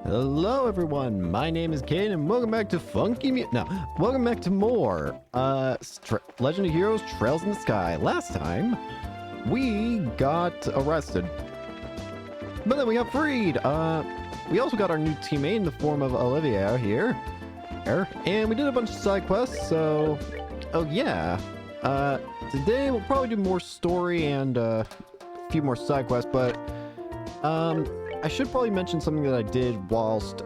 Hello everyone, my name is Kane and welcome back to welcome back to more Legend of Heroes Trails in the Sky. Last time we got arrested, but then we got freed. We also got our new teammate in the form of Olivia here, and we did a bunch of side quests. So today we'll probably do more story and a few more side quests, but I should probably mention something that I did whilst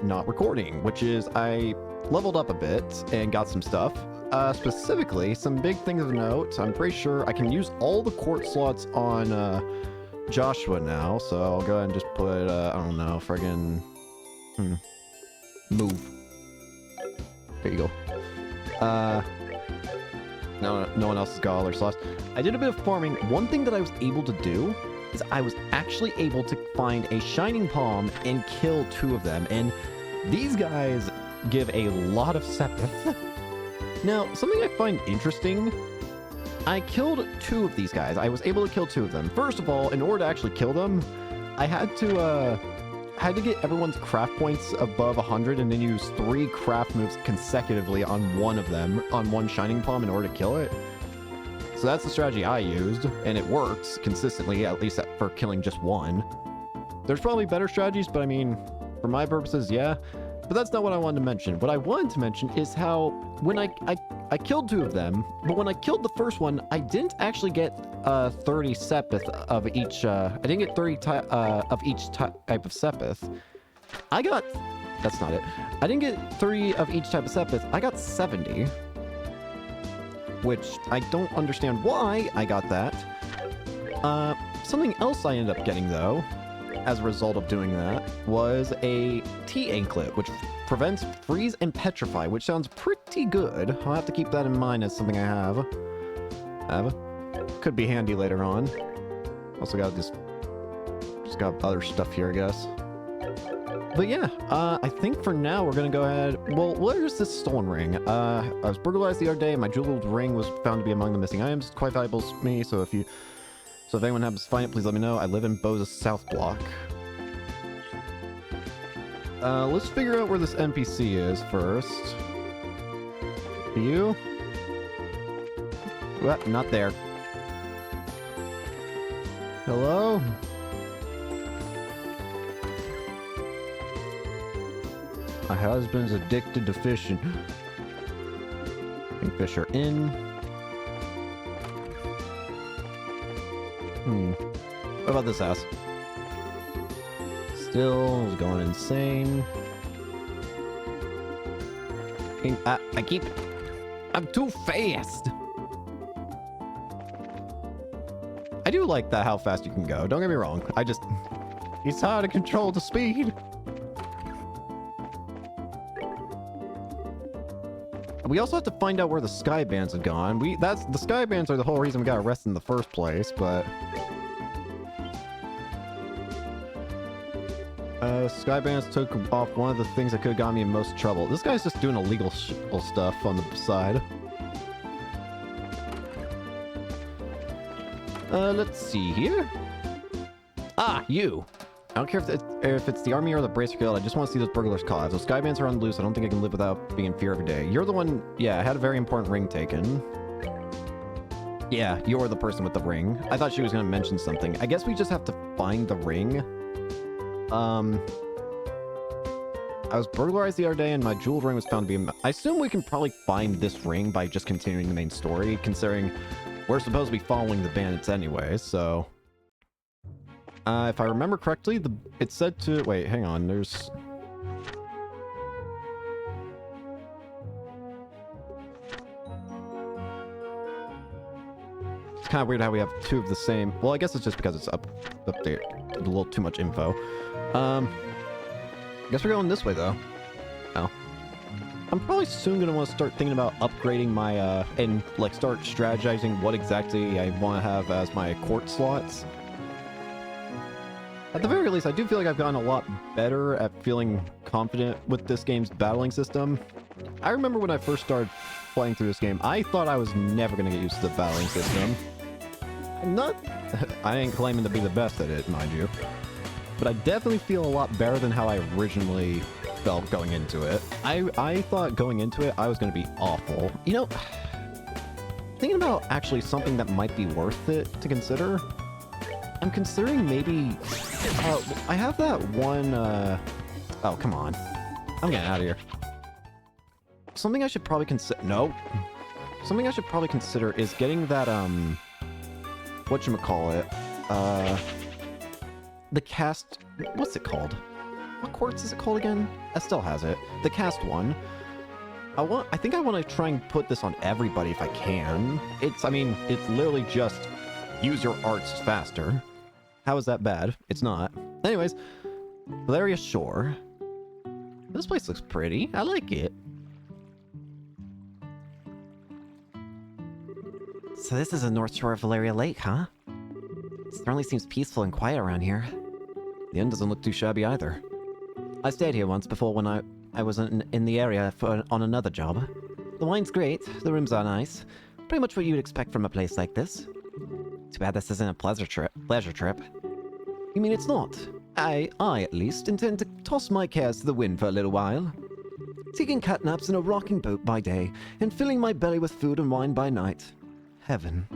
not recording, which is I leveled up a bit and got some stuff. Specifically, some big things of note. I'm pretty sure I can use all the court slots on Joshua now, so I'll go ahead and just put, I don't know, friggin' move. There you go. No one else has got all their slots. I did a bit of farming. One thing that I was able to do is I was actually able to find a Shining Palm and kill 2 of them, and these guys give a lot of Sepith. Now, something I find interesting, I killed 2 of these guys. I was able to kill 2 of them. First of all, in order to actually kill them, I had to get everyone's craft points above 100 and then use 3 craft moves consecutively on one of them, on one Shining Palm, in order to kill it. So that's the strategy I used, and it works consistently, at least for killing just one. There's probably better strategies, but I mean, for my purposes, yeah. But that's not what I wanted to mention. What I wanted to mention is how when I killed 2 of them, but when I killed the first one, I didn't actually get 30 Sepith of each. I didn't get 30 of each type of Sepith. That's not it. I didn't get 30 of each type of Sepith. I got 70. Which I don't understand why I got that. Something else I ended up getting, though, as a result of doing that, was a T-Anklet, which prevents freeze and petrify, which sounds pretty good. I'll have to keep that in mind as something I have. Could be handy later on. Also got just got other stuff here, I guess. But yeah, I think for now we're gonna go ahead. Well, where's this stolen ring? I was burglarized the other day, and my jeweled ring was found to be among the missing items. It's quite valuable to me, so if anyone happens to find it, please let me know. I live in Boza's South Block. Let's figure out where this NPC is first. You? What? Not there. Hello? My husband's addicted to fishing. Kingfisher Inn. What about this house? Still going insane. I'm too fast. I do like that, how fast you can go. Don't get me wrong. It's hard to control the speed. We also have to find out where the Skybands have gone. The Skybands are the whole reason we got arrested in the first place, but Skybands took off one of the things that could have gotten me in most trouble. This guy's just doing illegal stuff on the side. Let's see here. Ah, you. I don't care if it's the army or the Bracer Guild. I just want to see those burglars caught. If those Skybands are on loose, I don't think I can live without being in fear every day. You're the one... Yeah, I had a very important ring taken. Yeah, you're the person with the ring. I thought she was going to mention something. I guess we just have to find the ring. I was burglarized the other day and my jeweled ring was found to be... I assume we can probably find this ring by just continuing the main story, considering we're supposed to be following the bandits anyway, so... if I remember correctly, it said to... Wait, hang on, there's... It's kind of weird how we have 2 of the same... Well, I guess it's just because it's updated a little too much info. I guess we're going this way, though. Oh. I'm probably soon going to want to start thinking about upgrading my, and, like, start strategizing what exactly I want to have as my court slots. At the very least, I do feel like I've gotten a lot better at feeling confident with this game's battling system. I remember when I first started playing through this game, I thought I was never going to get used to the battling system. I ain't claiming to be the best at it, mind you. but I definitely feel a lot better than how I originally felt going into it. I thought going into it I was going to be awful. You know, thinking about actually something that might be worth it to consider, I'm considering maybe... I have that one... Oh, come on. I'm getting out of here. Something I should probably consider... No. Something I should probably consider is getting that, whatchamacallit? The cast... What's it called? What quartz is it called again? Estelle has it. The cast one. I think I want to try and put this on everybody if I can. I mean, it's literally just use your arts faster. How is that bad? It's not. Anyways, Valeria Shore. This place looks pretty. I like it. So this is the North Shore of Valeria Lake, huh? It certainly seems peaceful and quiet around here. The inn doesn't look too shabby either. I stayed here once before when I was in the area on another job. The wine's great, the rooms are nice. Pretty much what you'd expect from a place like this. Too bad this isn't a pleasure trip. You mean it's not? I at least, intend to toss my cares to the wind for a little while. Taking cat naps in a rocking boat by day, and filling my belly with food and wine by night. Heaven.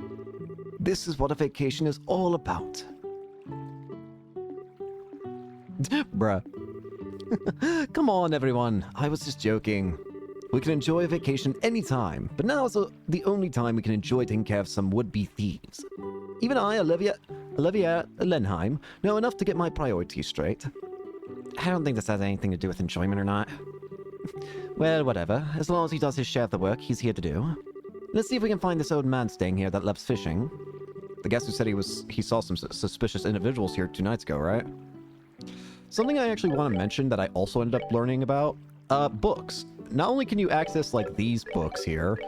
This is what a vacation is all about. Bruh. Come on, everyone. I was just joking. We can enjoy a vacation anytime, but now is the only time we can enjoy taking care of some would-be thieves. Even I, Olivia Lenheim, know enough to get my priorities straight. I don't think this has anything to do with enjoyment or not. Well, whatever. As long as he does his share of the work he's here to do. Let's see if we can find this old man staying here that loves fishing. The guest who said he saw some suspicious individuals here 2 nights ago, right? Something I actually want to mention that I also ended up learning about, books. Not only can you access, like, these books here,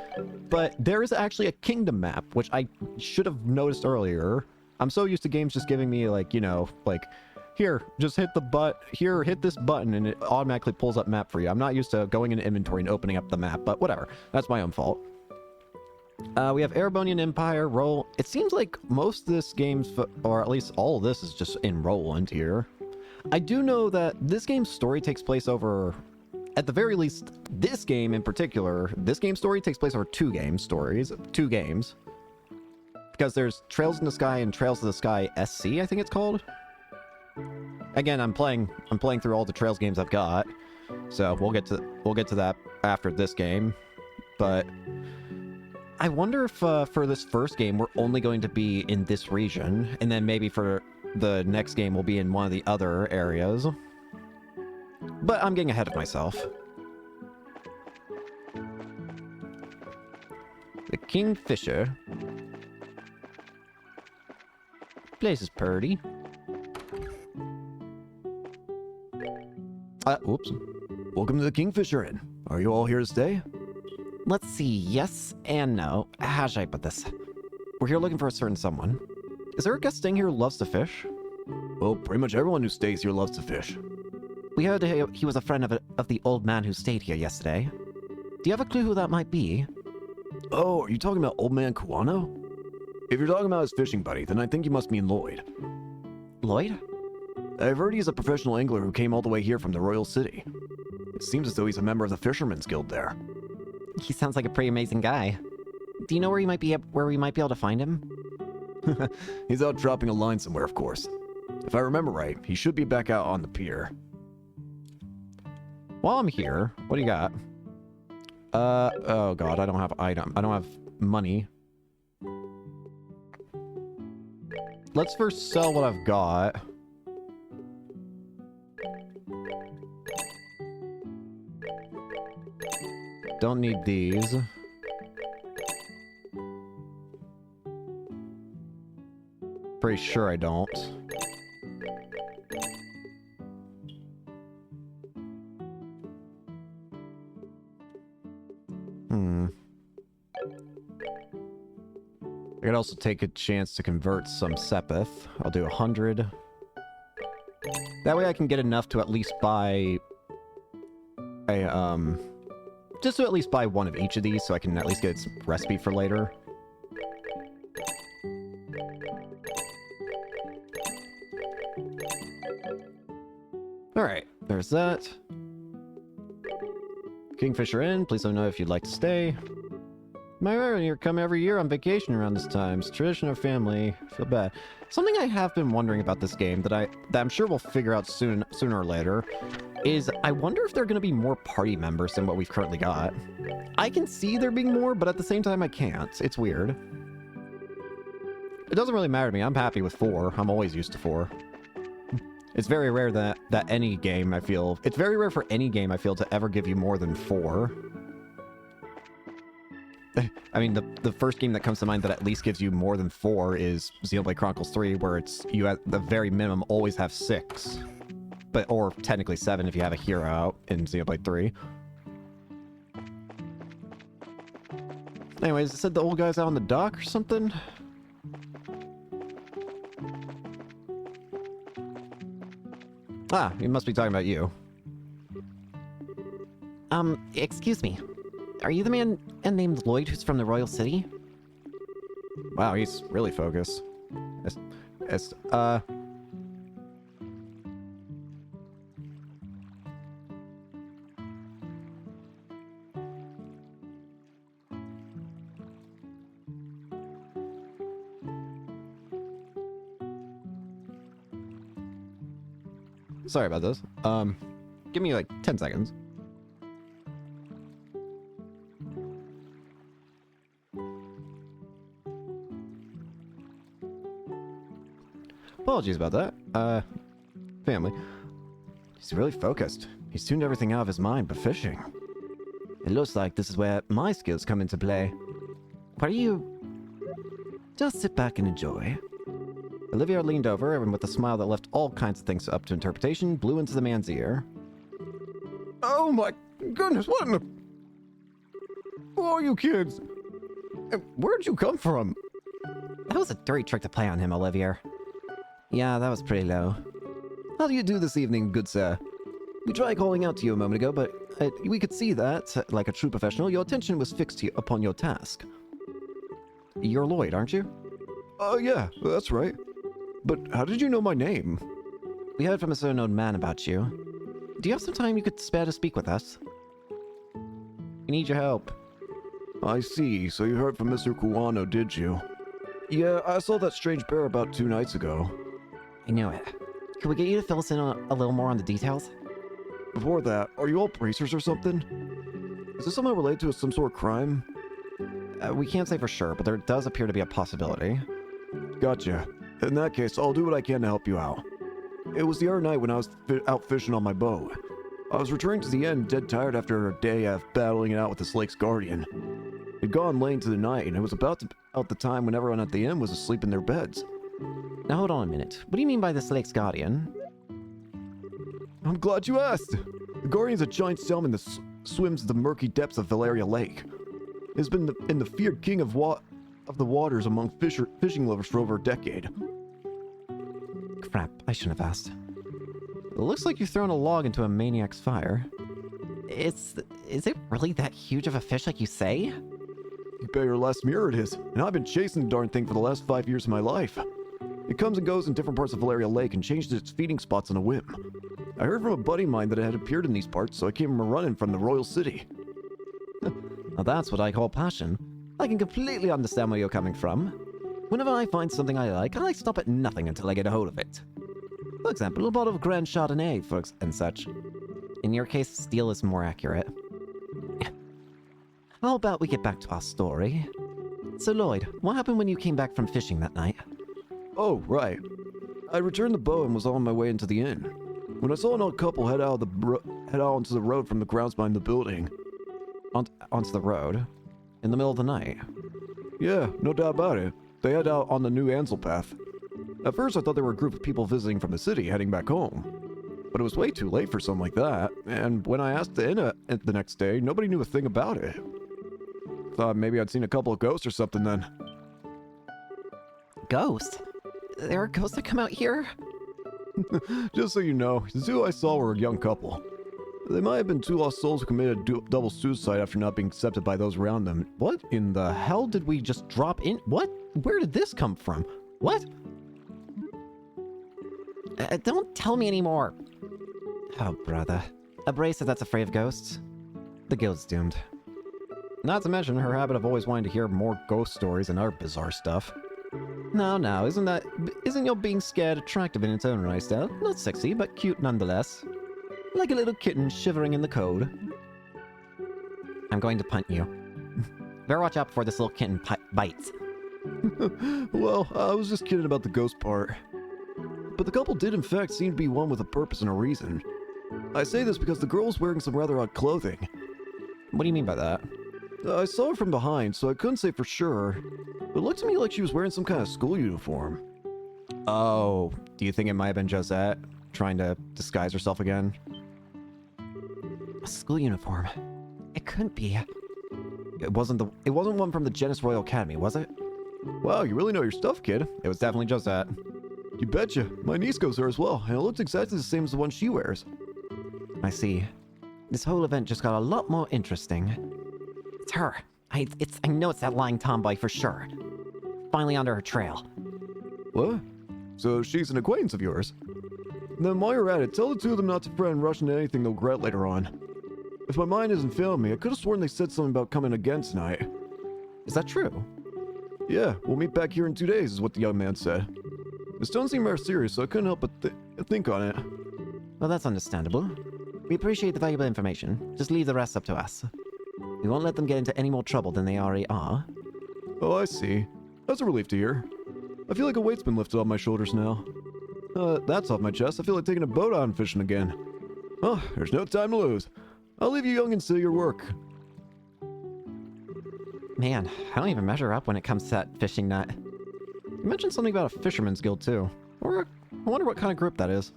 but there is actually a kingdom map, which I should have noticed earlier. I'm so used to games just giving me, like, you know, like, here, just hit this button, and it automatically pulls up map for you. I'm not used to going into inventory and opening up the map, but whatever. That's my own fault. We have Erebonian Empire, Roll. It seems like most of this game's, or at least all of this is just in Roland here. I do know that this game's story takes place over, at the very least, this game in particular, this game's story takes place over 2 games. Because there's Trails in the Sky and Trails of the Sky SC, I think it's called. Again, I'm playing through all the Trails games I've got, so we'll get to that after this game. But I wonder if for this first game we're only going to be in this region, and then maybe for the next game we'll be in one of the other areas. But I'm getting ahead of myself. The Kingfisher. Place is pretty. Oops. Welcome to the Kingfisher Inn. Are you all here to stay? Let's see, yes and no. How should I put this? We're here looking for a certain someone. Is there a guest staying here who loves to fish? Well, pretty much everyone who stays here loves to fish. We heard he was a friend of the old man who stayed here yesterday. Do you have a clue who that might be? Oh, are you talking about Old Man Kuano? If you're talking about his fishing buddy, then I think you must mean Lloyd. Lloyd? I've heard he's a professional angler who came all the way here from the Royal City. It seems as though he's a member of the Fisherman's Guild there. He sounds like a pretty amazing guy. Do you know where we might be able to find him? He's out dropping a line somewhere, of course. If I remember right, he should be back out on the pier. While I'm here, what do you got? Oh god, I don't have money. Let's first sell what I've got. Don't need these. Pretty sure I don't. I could also take a chance to convert some Sepith. I'll do 100. That way I can get enough to at least buy a, just to at least buy one of each of these so I can at least get some recipe for later. Alright, there's that. Kingfisher Inn, please let me know if you'd like to stay. My parents here come every year on vacation around this time. It's tradition of family. I feel bad. Something I have been wondering about this game that I'm sure we'll figure out sooner or later is I wonder if there are going to be more party members than what we've currently got. I can see there being more, but at the same time I can't. It's weird. It doesn't really matter to me. I'm happy with 4. I'm always used to 4. It's very rare that any game, I feel... It's very rare for any game, I feel, to ever give you more than 4. I mean, the first game that comes to mind that at least gives you more than 4 is Xenoblade Chronicles 3, where it's you at the very minimum always have 6. Or technically 7 if you have a hero out in Xenoblade 3. Anyways, it said the old guy's out on the dock or something? Ah, he must be talking about you. Excuse me. Are you the man named Lloyd who's from the Royal City? Wow, he's really focused. Sorry about this. Give me like 10 seconds. Apologies about that. Family. He's really focused. He's tuned everything out of his mind but fishing. It looks like this is where my skills come into play. What are you... Just sit back and enjoy. Olivia leaned over and with a smile that left all kinds of things up to interpretation, blew into the man's ear. Oh my goodness, what in the... Who are you kids? Where'd you come from? That was a dirty trick to play on him, Olivia. Yeah, that was pretty low. How do you do this evening, good sir? We tried calling out to you a moment ago, but we could see that, like a true professional, your attention was fixed upon your task. You're Lloyd, aren't you? Yeah, that's right. But how did you know my name? We heard from a certain old man about you. Do you have some time you could spare to speak with us? We need your help. I see, so you heard from Mr. Kuwano, did you? Yeah, I saw that strange bear about 2 nights ago. I knew it. Can we get you to fill us in on a little more on the details? Before that, are you all bracers or something? Is this somehow related to some sort of crime? We can't say for sure, but there does appear to be a possibility. Gotcha. In that case, I'll do what I can to help you out. It was the other night when I was out fishing on my boat. I was returning to the inn dead tired after a day of battling it out with this lake's guardian. It'd gone late into the night, and it was about the time when everyone at the inn was asleep in their beds. Now hold on a minute. What do you mean by this lake's guardian? I'm glad you asked. The guardian's a giant salmon that swims the murky depths of Valeria Lake. It's been the feared king of the waters among fishing lovers for over a decade. Crap, I shouldn't have asked. It looks like you've thrown a log into a maniac's fire. Is it really that huge of a fish like you say? You bet your last mirror it is, and I've been chasing the darn thing for the last 5 years of my life. It comes and goes in different parts of Valeria Lake and changes its feeding spots on a whim. I heard from a buddy of mine that it had appeared in these parts, so I came running from the Royal City. Now that's what I call passion. I can completely understand where you're coming from. Whenever I find something I like, I stop at nothing until I get a hold of it. For example, a bottle of Grand Chardonnay and such. In your case, steel is more accurate. How about we get back to our story? So Lloyd, what happened when you came back from fishing that night? Oh, right. I returned the bow and was on my way into the inn, when I saw an old couple head out onto the road from the grounds behind the building. Onto the road? In the middle of the night? Yeah, no doubt about it. They head out on the new Ansel path. At first I thought they were a group of people visiting from the city heading back home. But it was way too late for something like that, and when I asked the inn the next day, nobody knew a thing about it. Thought maybe I'd seen a couple of ghosts or something then. Ghosts? There are ghosts that come out here? Just so you know, the two I saw were a young couple. They might have been 2 lost souls who committed double suicide after not being accepted by those around them. What in the hell did we just drop in? What? Where did this come from? What? Don't tell me anymore. Oh, brother. A bracer that's afraid of ghosts? The guild's doomed. Not to mention her habit of always wanting to hear more ghost stories and other bizarre stuff. No, isn't your being scared attractive in its own right, Estelle? Not sexy, but cute nonetheless. Like a little kitten shivering in the cold. I'm going to punt you. Better watch out before this little kitten bites. Well, I was just kidding about the ghost part. But the couple did in fact seem to be one with a purpose and a reason. I say this because the girl was wearing some rather odd clothing. What do you mean by that? I saw her from behind, so I couldn't say for sure. But it looked to me like she was wearing some kind of school uniform. Oh, do you think it might have been Josette trying to disguise herself again? A school uniform? It couldn't be. It wasn't one from the Genis Royal Academy, was it? Wow, you really know your stuff, kid. It was definitely Josette. You betcha. My niece goes there as well, and it looked exactly the same as the one she wears. I see. This whole event just got a lot more interesting. It's her. I know it's that lying tomboy for sure. Finally under her trail. What? So she's an acquaintance of yours? Then while you're at it, tell the two of them not to fret and rush into anything they'll regret later on. If my mind isn't failing me, I could have sworn they said something about coming again tonight. Is that true? Yeah, we'll meet back here in 2 days, is what the young man said. This don't seem very serious, so I couldn't help but think on it. Well, that's understandable. We appreciate the valuable information. Just leave the rest up to us. We won't let them get into any more trouble than they already are. Oh, I see. That's a relief to hear. I feel like a weight's been lifted off my shoulders now. That's off my chest. I feel like taking a boat out and fishing again. Oh, there's no time to lose. I'll leave you youngins to your work. Man, I don't even measure up when it comes to that fishing net. You mentioned something about a fisherman's guild, too. I wonder what kind of group that is.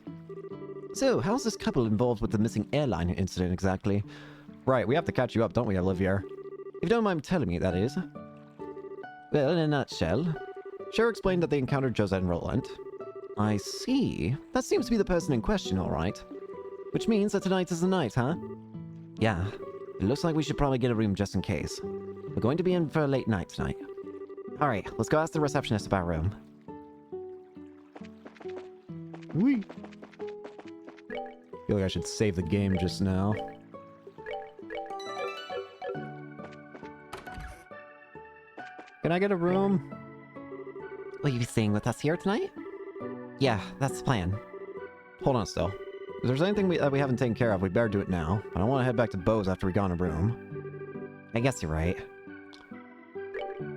So, how's this couple involved with the missing airline incident exactly? Right, we have to catch you up, don't we, Olivier? If you don't mind telling me, that is. Well, in a nutshell, Cher explained that they encountered Josette and Roland. I see. That seems to be the person in question, all right. Which means that tonight is the night, huh? Yeah. It looks like we should probably get a room just in case. We're going to be in for a late night tonight. Alright, let's go ask the receptionist about a room. Whee! Feel like I should save the game just now. Can I get a room? Will you be staying with us here tonight? Yeah, that's the plan. Hold on still. If there's anything that we haven't taken care of, we better do it now. I don't want to head back to Beau's after we got in a room. I guess you're right.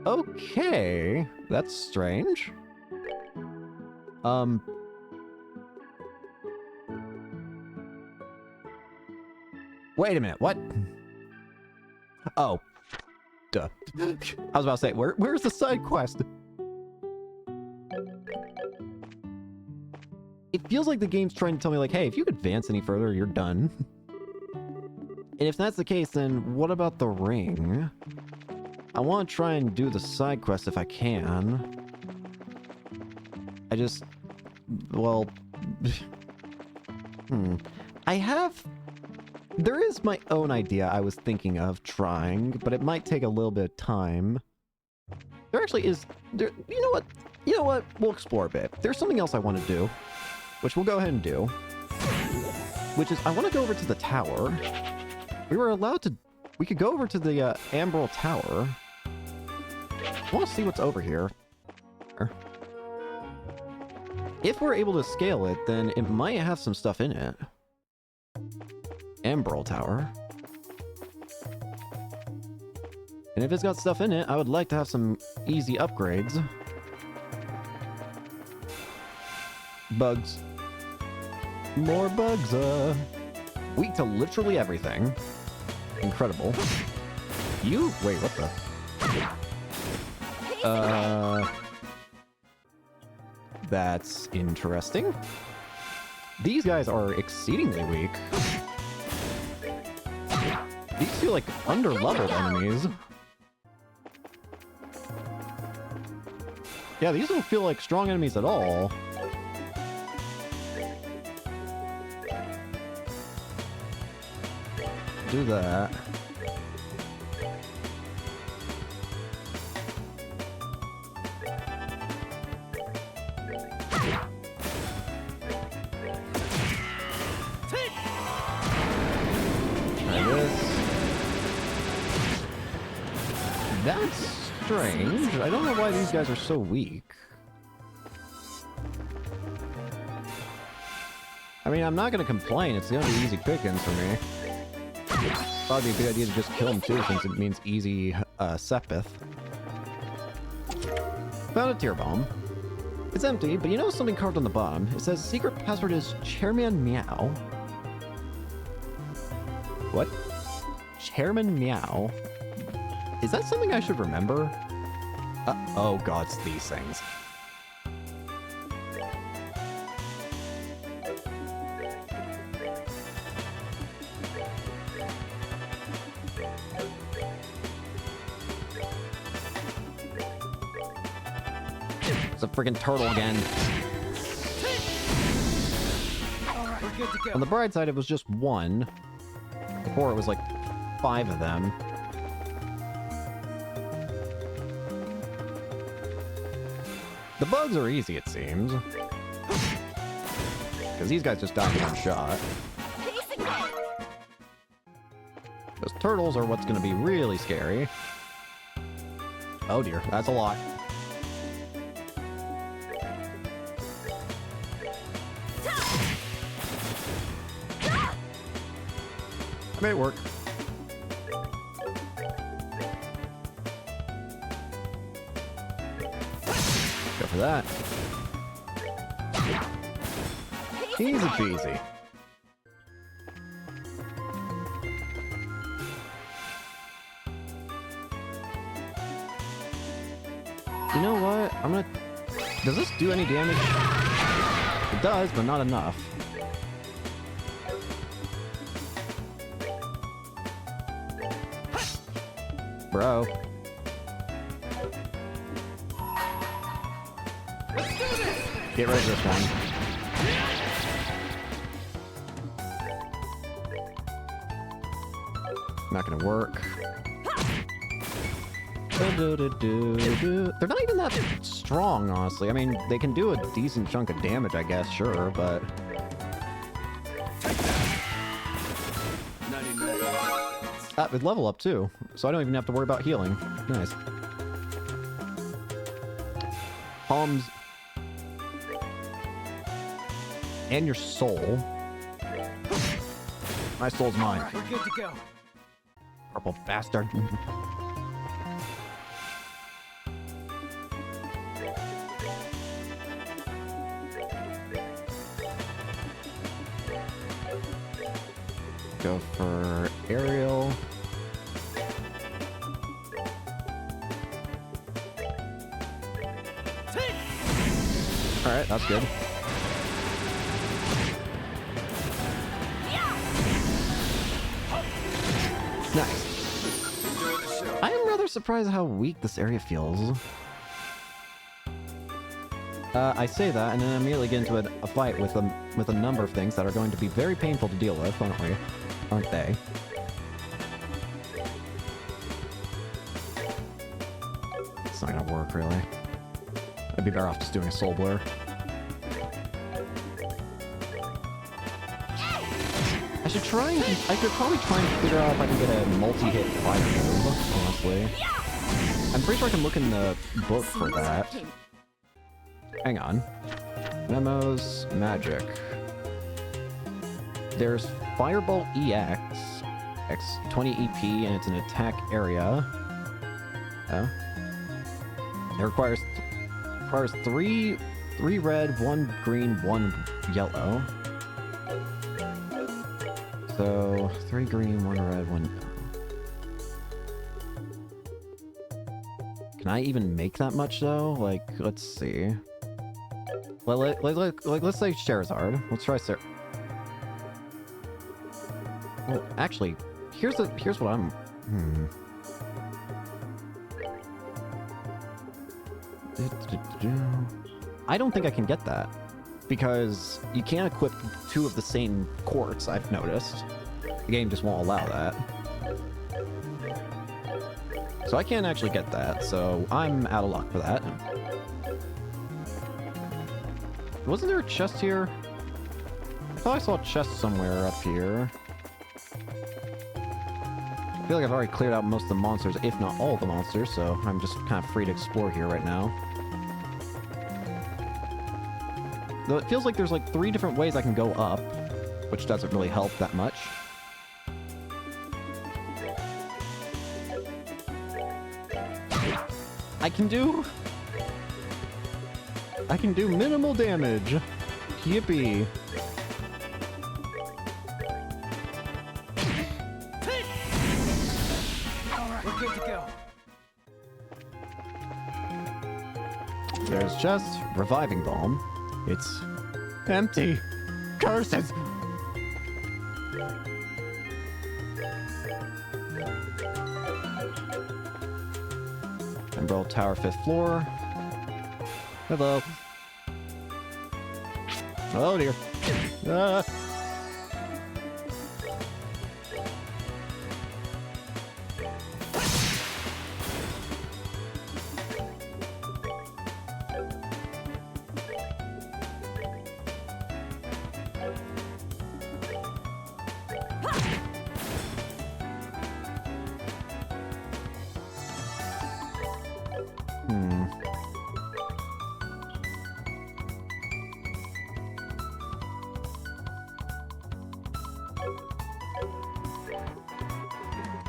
Okay, that's strange. Wait a minute, what? Oh. Duh. I was about to say, where's the side quest? It feels like the game's trying to tell me, like, hey, if you advance any further, you're done. And if that's the case, then what about the ring? I want to try and do the side quest if I can. I just... Well... There is my own idea I was thinking of trying, but it might take a little bit of time. There actually is... You know what? We'll explore a bit. There's something else I want to do, which we'll go ahead and do. Which is, I want to go over to the tower. We were allowed to... We could go over to the Ambral Tower. I want to see what's over here. If we're able to scale it, then it might have some stuff in it. Ambral Tower. And if it's got stuff in it, I would like to have some easy upgrades. Bugs. More bugs, Weak to literally everything. Incredible. You? Wait, what the? That's interesting. These guys are exceedingly weak. These feel like under-leveled enemies. Yeah, these don't feel like strong enemies at all. Do that. this. That's strange. I don't know why these guys are so weak. I mean, I'm not gonna complain. It's gonna be easy pickings for me. Probably a good idea to just kill him too, since it means easy Sepith. Found a tear bomb. It's empty, but you know something carved on the bottom? It says secret password is Chairman Meow. What? Chairman Meow? Is that something I should remember? Oh god, it's these things. It's a freaking turtle again. Alright, we're good to go. On the bright side, it was just one. Before, it was like 5 of them. The bugs are easy, it seems. Because these guys just die in one shot. Those turtles are what's going to be really scary. Oh dear, that's a lot. That may work. Go for that. Easy peasy. You know what? I'm gonna... Does this do any damage? It does, but not enough. Bro. Get rid of this one. Not gonna work. They're not even that strong, honestly. I mean, they can do a decent chunk of damage, I guess, sure, but... It level up, too, so I don't even have to worry about healing. Nice. Palms. And your soul. My soul's mine. Alright, we're good to go. Purple bastard. Go for aerial. Alright, that's good. Nice. I am rather surprised how weak this area feels. I say that, and then immediately get into a fight with a number of things that are going to be very painful to deal with, aren't we? Aren't they? It's not gonna work, really. I'd be better off just doing a soul blur. I should try and... I could probably try and figure out if I can get a multi-hit fire move, honestly. I'm pretty sure I can look in the book for that. Hang on. Memos, magic. There's Fireball EX, X20 EP, and it's an attack area. Oh. It requires three red, 1 green, 1 yellow. So 3 green, 1 red, 1. Can I even make that much though? Like, let's see. Well, let's say Charizard. Let's try Sir. Well, actually, here's what I'm. I don't think I can get that because you can't equip 2 of the same quartz. I've noticed the game just won't allow that, so I can't actually get that. So I'm out of luck for that. Wasn't there a chest here? I thought I saw a chest somewhere up here. I feel like I've already cleared out most of the monsters, if not all the monsters, so I'm just kind of free to explore here right now. Though it feels like there's like 3 different ways I can go up, which doesn't really help that much. I can do minimal damage. Yippee. Alright, we're good to go. There's just reviving balm. It's empty. Curses. Emerald Tower, 5th floor. Hello. Oh dear. Ah.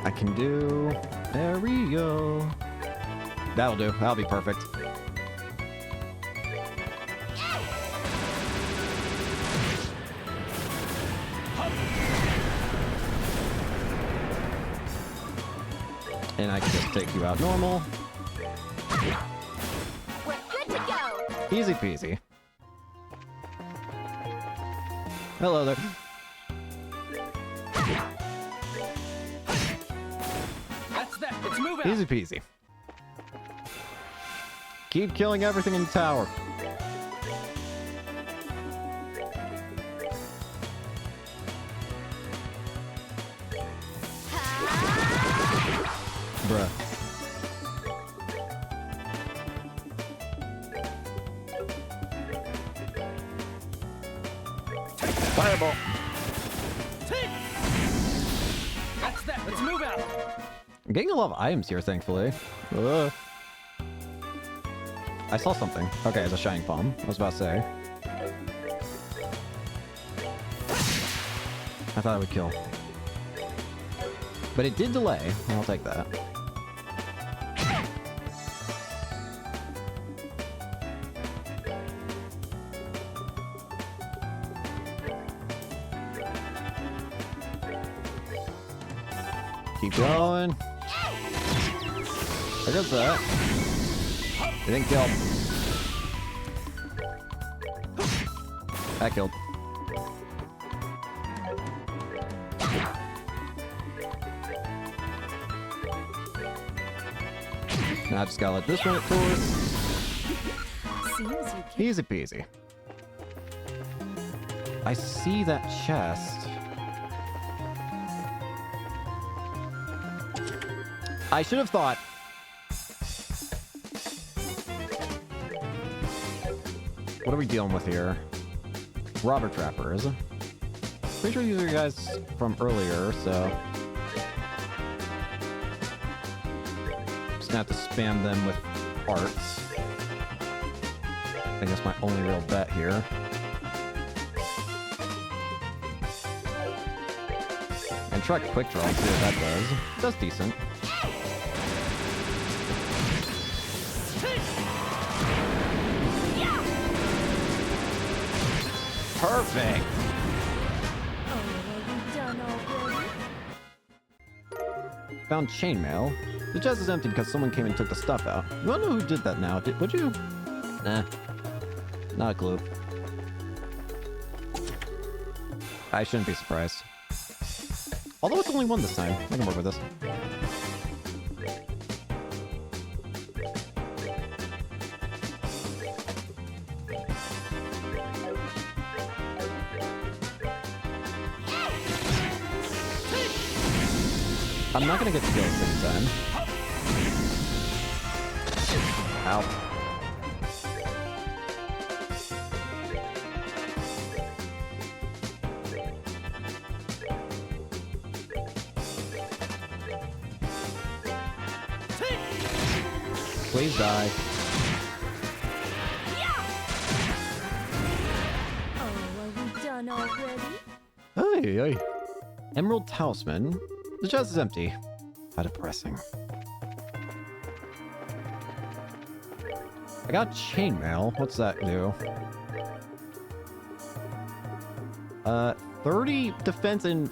I can do... There we go. That'll do. That'll be perfect. And I can just take you out normal. We're good to go. Easy peasy. Hello there. That's that. Let's move out. Easy peasy. Keep killing everything in the tower. Bruh. Fireball. That's that. Let's move out. I'm getting a lot of items here, thankfully. I saw something. Okay, it's a shining palm. I was about to say. I thought it would kill. But it did delay. I'll take that. Keep going. There goes that. It didn't kill. That killed. Now I just gotta let this run its course. Seems you can. Easy peasy. I see that chest. I should have thought. What are we dealing with here? Robber trappers. Pretty sure these are guys from earlier, so just gonna have to spam them with arts. I think that's my only real bet here. And try quick draw and see what that does. That's decent. Perfect. Oh, are you done already? Found chainmail. The chest is empty because someone came and took the stuff out. You wanna know who did that now? Would you? Nah. Not a clue. I shouldn't be surprised. Although it's only one this time. I can work with this. I'm not gonna get skills this time. Ow. Please die. Oh, are we done already? Hey, hey. Emerald Talisman. The chest is empty. How depressing. I got chainmail. What's that do? 30 defense and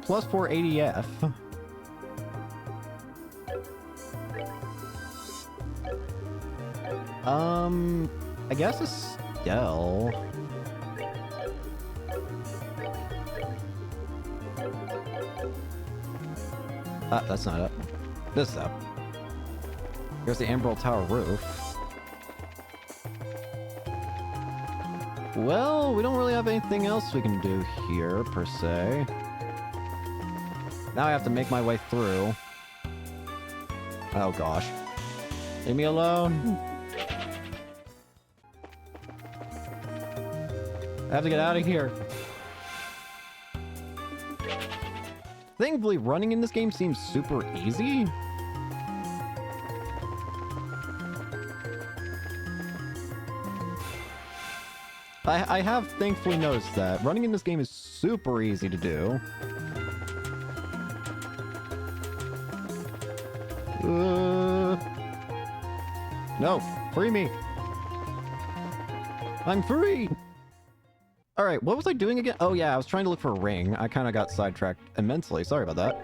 plus 4 ADF. I guess a Stell. That's not up. This is up. Here's the Emerald Tower roof. Well, we don't really have anything else we can do here, per se. Now I have to make my way through. Oh, gosh. Leave me alone. I have to get out of here. Thankfully, running in this game seems super easy. I have thankfully noticed that. Running in this game is super easy to do. No, free me. I'm free. All right, what was I doing again? Oh yeah, I was trying to look for a ring. I kind of got sidetracked immensely. Sorry about that.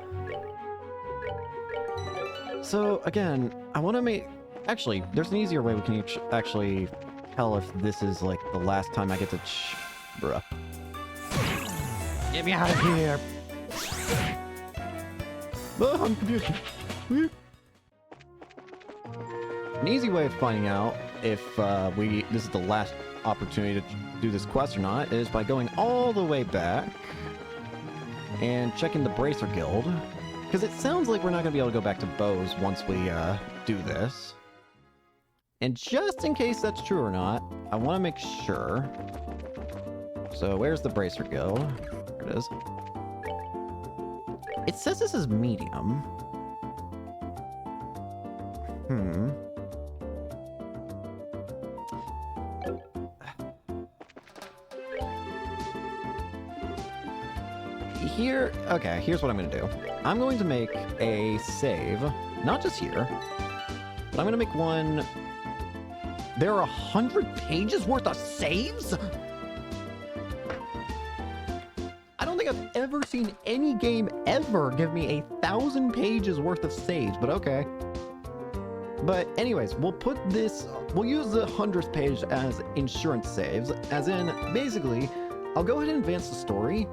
So again, I want to make... Actually, there's an easier way we can each actually tell if this is like the last time I get to... Bruh. Get me out of here. Oh, I'm confused. An easy way of finding out if this is the last opportunity to do this quest or not is by going all the way back and checking the Bracer Guild, because it sounds like we're not going to be able to go back to Bose once we do this. And just in case that's true or not, I want to make sure. So where's the Bracer Guild? There it is. It says this is medium. Here, okay, here's what I'm going to do. I'm going to make a save, not just here, but I'm going to make one... There are 100 pages worth of saves? I don't think I've ever seen any game ever give me 1,000 pages worth of saves, but okay. But anyways, we'll use the 100th page as insurance saves, as in, basically, I'll go ahead and advance the story,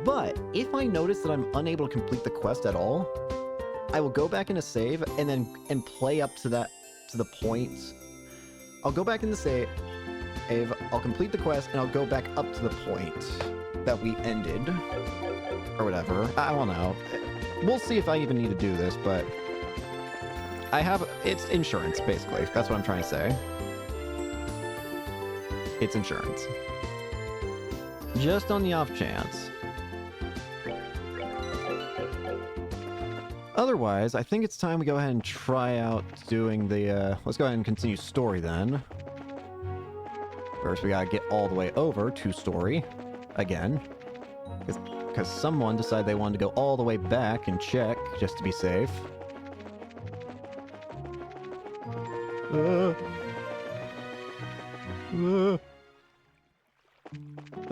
but if I notice that I'm unable to complete the quest at all, I will go back in a save and play up to the point. I'll go back in the save, I'll complete the quest, and I'll go back up to the point that we ended, or whatever. I don't know. We'll see if I even need to do this, but it's insurance, basically. That's what I'm trying to say. It's insurance. Just on the off chance. Otherwise, I think it's time we go ahead and try out doing the, let's go ahead and continue story then. First, we gotta get all the way over to story, again. Because someone decided they wanted to go all the way back and check, just to be safe.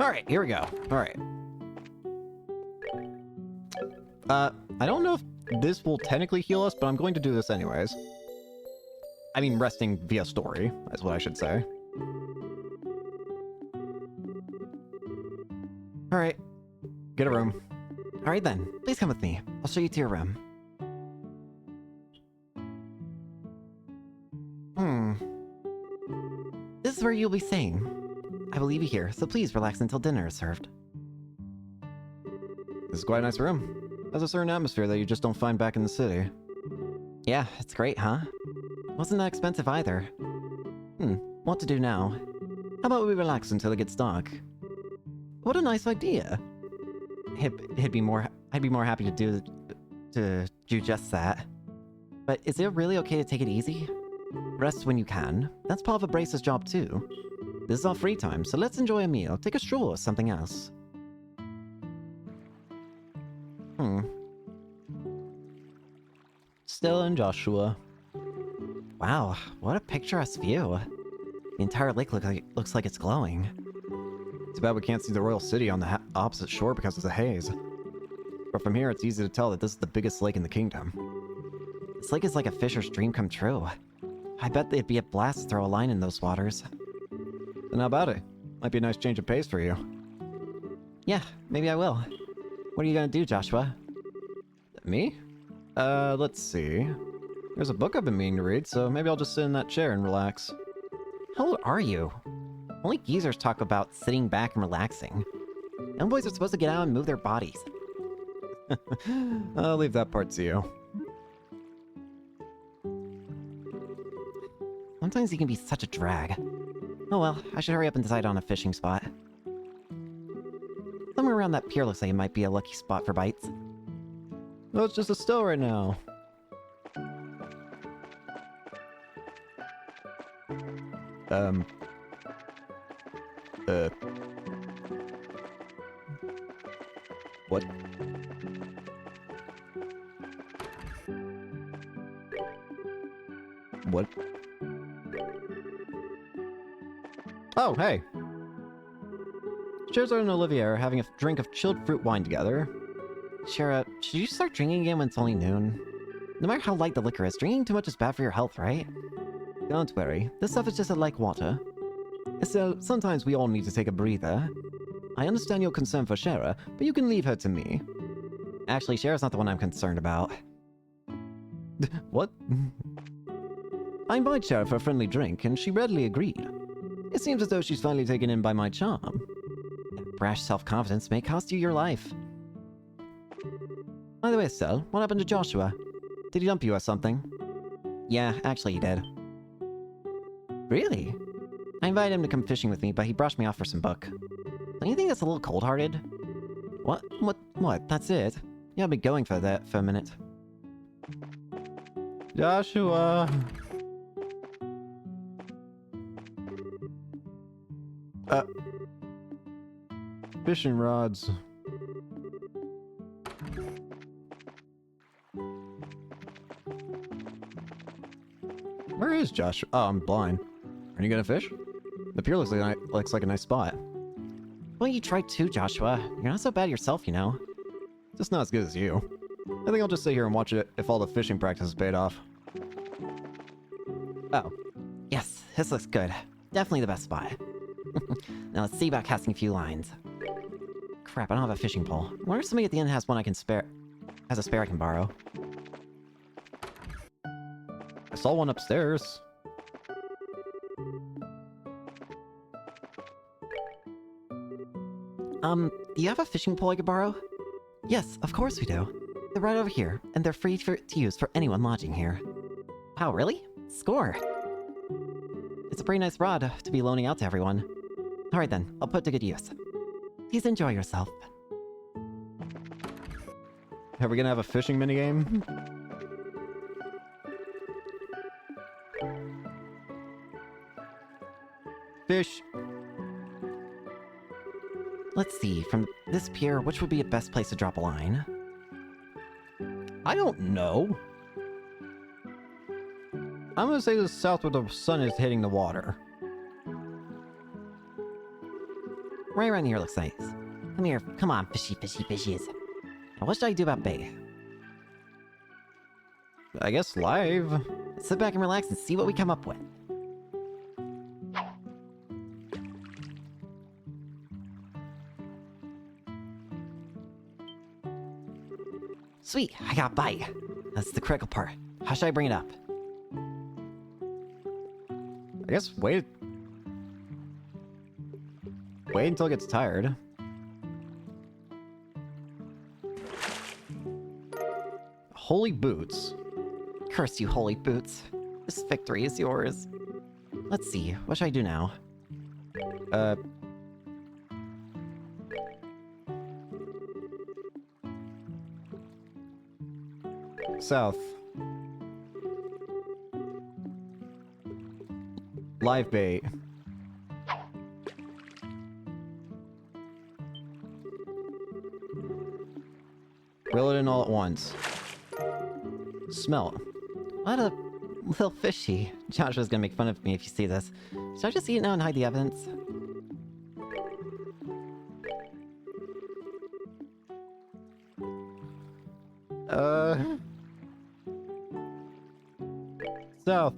Alright, here we go. Alright. I don't know if this will technically heal us, but I'm going to do this anyways. I mean, resting via story, is what I should say. Alright. Get a room. Alright then, please come with me. I'll show you to your room. This is where you'll be staying. I will leave you here, so please relax until dinner is served. This is quite a nice room. Has a certain atmosphere that you just don't find back in the city. Yeah, it's great, huh? Wasn't that expensive either. What to do now? How about we relax until it gets dark? What a nice idea. I'd be more happy to do just that. But is it really okay to take it easy? Rest when you can. That's part of a bracer's job too. This is our free time, so let's enjoy a meal, take a stroll, or something else. Stella and Joshua. Wow, what a picturesque view. The entire lake looks like it's glowing. Too bad we can't see the royal city on the opposite shore because of the haze. But from here, it's easy to tell that this is the biggest lake in the kingdom. This lake is like a fisher's dream come true. I bet it'd be a blast to throw a line in those waters. Then how about it? Might be a nice change of pace for you. Yeah, maybe I will. What are you gonna do, Joshua? Me? Let's see. There's a book I've been meaning to read, so maybe I'll just sit in that chair and relax. How old are you? Only geezers talk about sitting back and relaxing. Young boys are supposed to get out and move their bodies. I'll leave that part to you. Sometimes he can be such a drag. Oh well, I should hurry up and decide on a fishing spot. Somewhere around that pier looks like it might be a lucky spot for bites. No, it's just a still right now. What? What? Oh, hey! Charizard and Olivia are having a drink of chilled fruit wine together. Shara, should you start drinking again when it's only noon? No matter how light the liquor is, drinking too much is bad for your health, right? Don't worry, this stuff is just like water. So, sometimes we all need to take a breather. I understand your concern for Shara, but you can leave her to me. Actually, Shara's not the one I'm concerned about. What? I invited Shara for a friendly drink, and she readily agreed. It seems as though she's finally taken in by my charm. Brash self-confidence may cost you your life. By the way, Estelle, what happened to Joshua? Did he dump you or something? Yeah, actually he did. Really? I invited him to come fishing with me, but he brushed me off for some book. Don't you think that's a little cold-hearted? What? That's it? Yeah, I've been going for that for a minute. Joshua... Fishing rods. Where is Josh? Oh, I'm blind. Are you gonna fish? The pier looks like a nice spot. Well, you tried too, Joshua. You're not so bad yourself, you know. Just not as good as you. I think I'll just sit here and watch it if all the fishing practice is paid off. Oh. Yes, this looks good. Definitely the best spot. Now let's see about casting a few lines. Crap, I don't have a fishing pole. I wonder if somebody at the end has one I can spare. Has a spare I can borrow. I saw one upstairs. Do you have a fishing pole I could borrow? Yes, of course we do. They're right over here, and they're free to use for anyone lodging here. Wow, really? Score! It's a pretty nice rod to be loaning out to everyone. Alright then, I'll put it to good use. Please enjoy yourself. Are we gonna have a fishing minigame? Fish. Let's see, from this pier, which would be the best place to drop a line? I don't know. I'm gonna say the south where the sun is hitting the water. Right around here looks nice. Come here, come on, fishy, fishy, fishies. Now what should I do about Bay? I guess live. Sit back and relax and see what we come up with. Sweet, I got bite. That's the critical part. How should I bring it up? I guess wait until it gets tired. Holy boots. Curse you, holy boots. This victory is yours. Let's see, what should I do now? South. Live bait. Reel it in all at once. Smell. What a little fishy. Joshua's gonna make fun of me if you see this. Should I just eat it now and hide the evidence? South.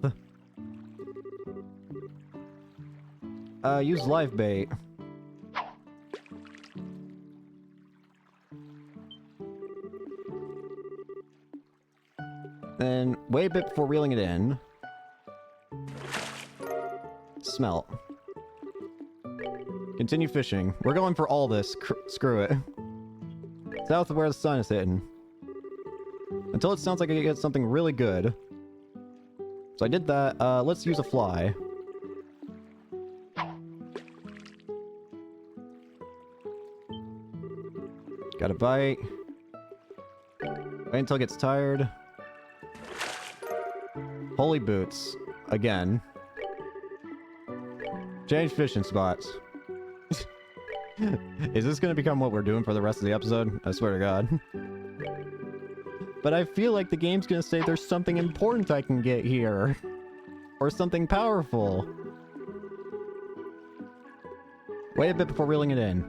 Use live bait. Then wait a bit before reeling it in. Smell. Continue fishing. We're going for all this. Screw it. South of where the sun is hitting. Until it sounds like I get something really good. So I did that. Let's use a fly. Got a bite. Wait until it gets tired. Holy boots. Again. Change fishing spots. Is this going to become what we're doing for the rest of the episode? I swear to God. But I feel like the game's going to say there's something important I can get here. Or something powerful. Wait a bit before reeling it in.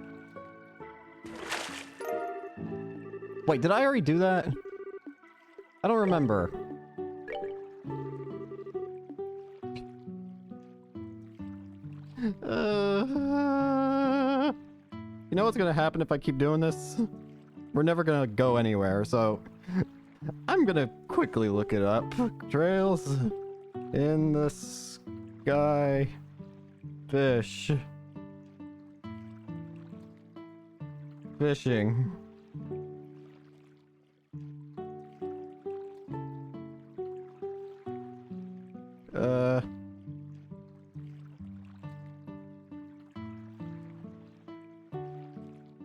Wait, did I already do that? I don't remember. You know what's gonna happen if I keep doing this? We're never gonna go anywhere, so I'm gonna quickly look it up. Trails in the sky. Fish. Fishing.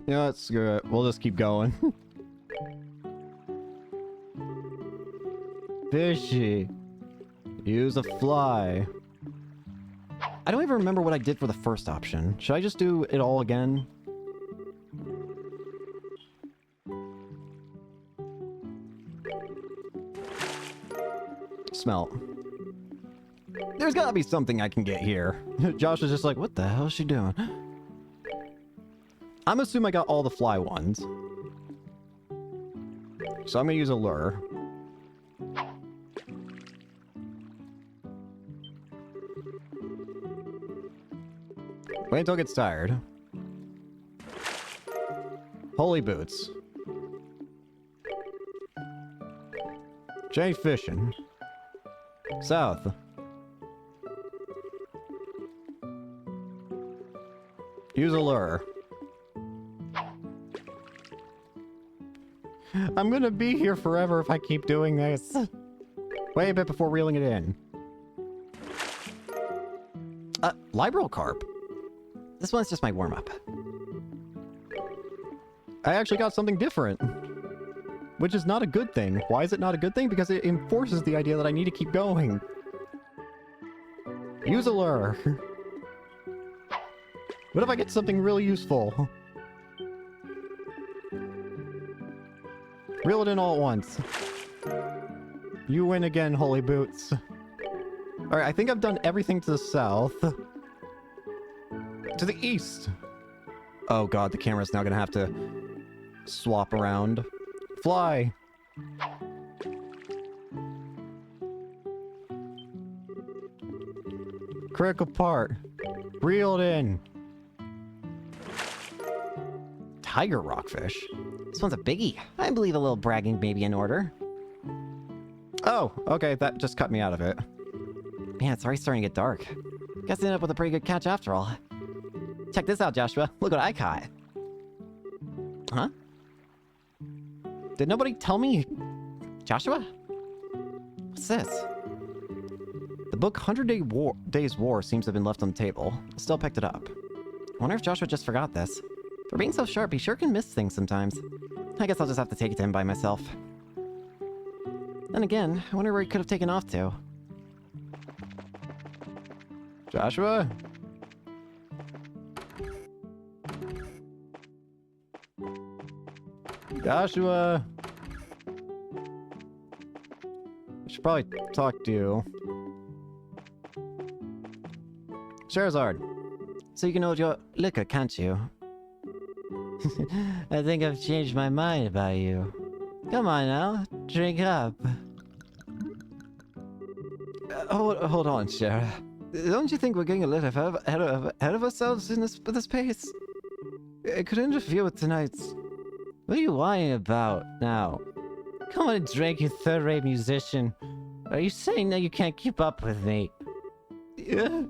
You know what, screw it. We'll just keep going. Fishy. Use a fly. I don't even remember what I did for the first option. Should I just do it all again? Smell. There's gotta be something I can get here. Josh is just like, what the hell is she doing? I'm assuming I got all the fly ones. So I'm gonna use a lure. Wait until it gets tired. Holy boots. Change fishing. South. Use a lure. I'm gonna be here forever if I keep doing this. Wait a bit before reeling it in. Liberal carp. This one's just my warm-up. I actually got something different. Which is not a good thing. Why is it not a good thing? Because it enforces the idea that I need to keep going. Use a lure. What if I get something really useful? Reel it in all at once. You win again, Holy Boots. Alright, I think I've done everything to the south. To the east. Oh god, the camera's now gonna have to swap around. Fly. Critical part. Reel it in. Tiger rockfish. This one's a biggie. I believe a little bragging may be in order. Oh, okay, that just cut me out of it. Man, it's already starting to get dark. Guess I ended up with a pretty good catch after all. Check this out, Joshua. Look what I caught. Huh? Did nobody tell me? Joshua? What's this? The book 100 Days War seems to have been left on the table. Still picked it up. I wonder if Joshua just forgot this. For being so sharp, he sure can miss things sometimes. I guess I'll just have to take it to him by myself. Then again, I wonder where he could have taken off to. Joshua? Joshua? I should probably talk to you. Charizard. So you can hold your liquor, can't you? I think I've changed my mind about you. Come on now, drink up. Hold on, Shara. Don't you think we're getting a little ahead of ourselves in this pace? It could interfere with tonight's... What are you whining about now? Come on and drink, you third-rate musician. Are you saying that you can't keep up with me? Yeah.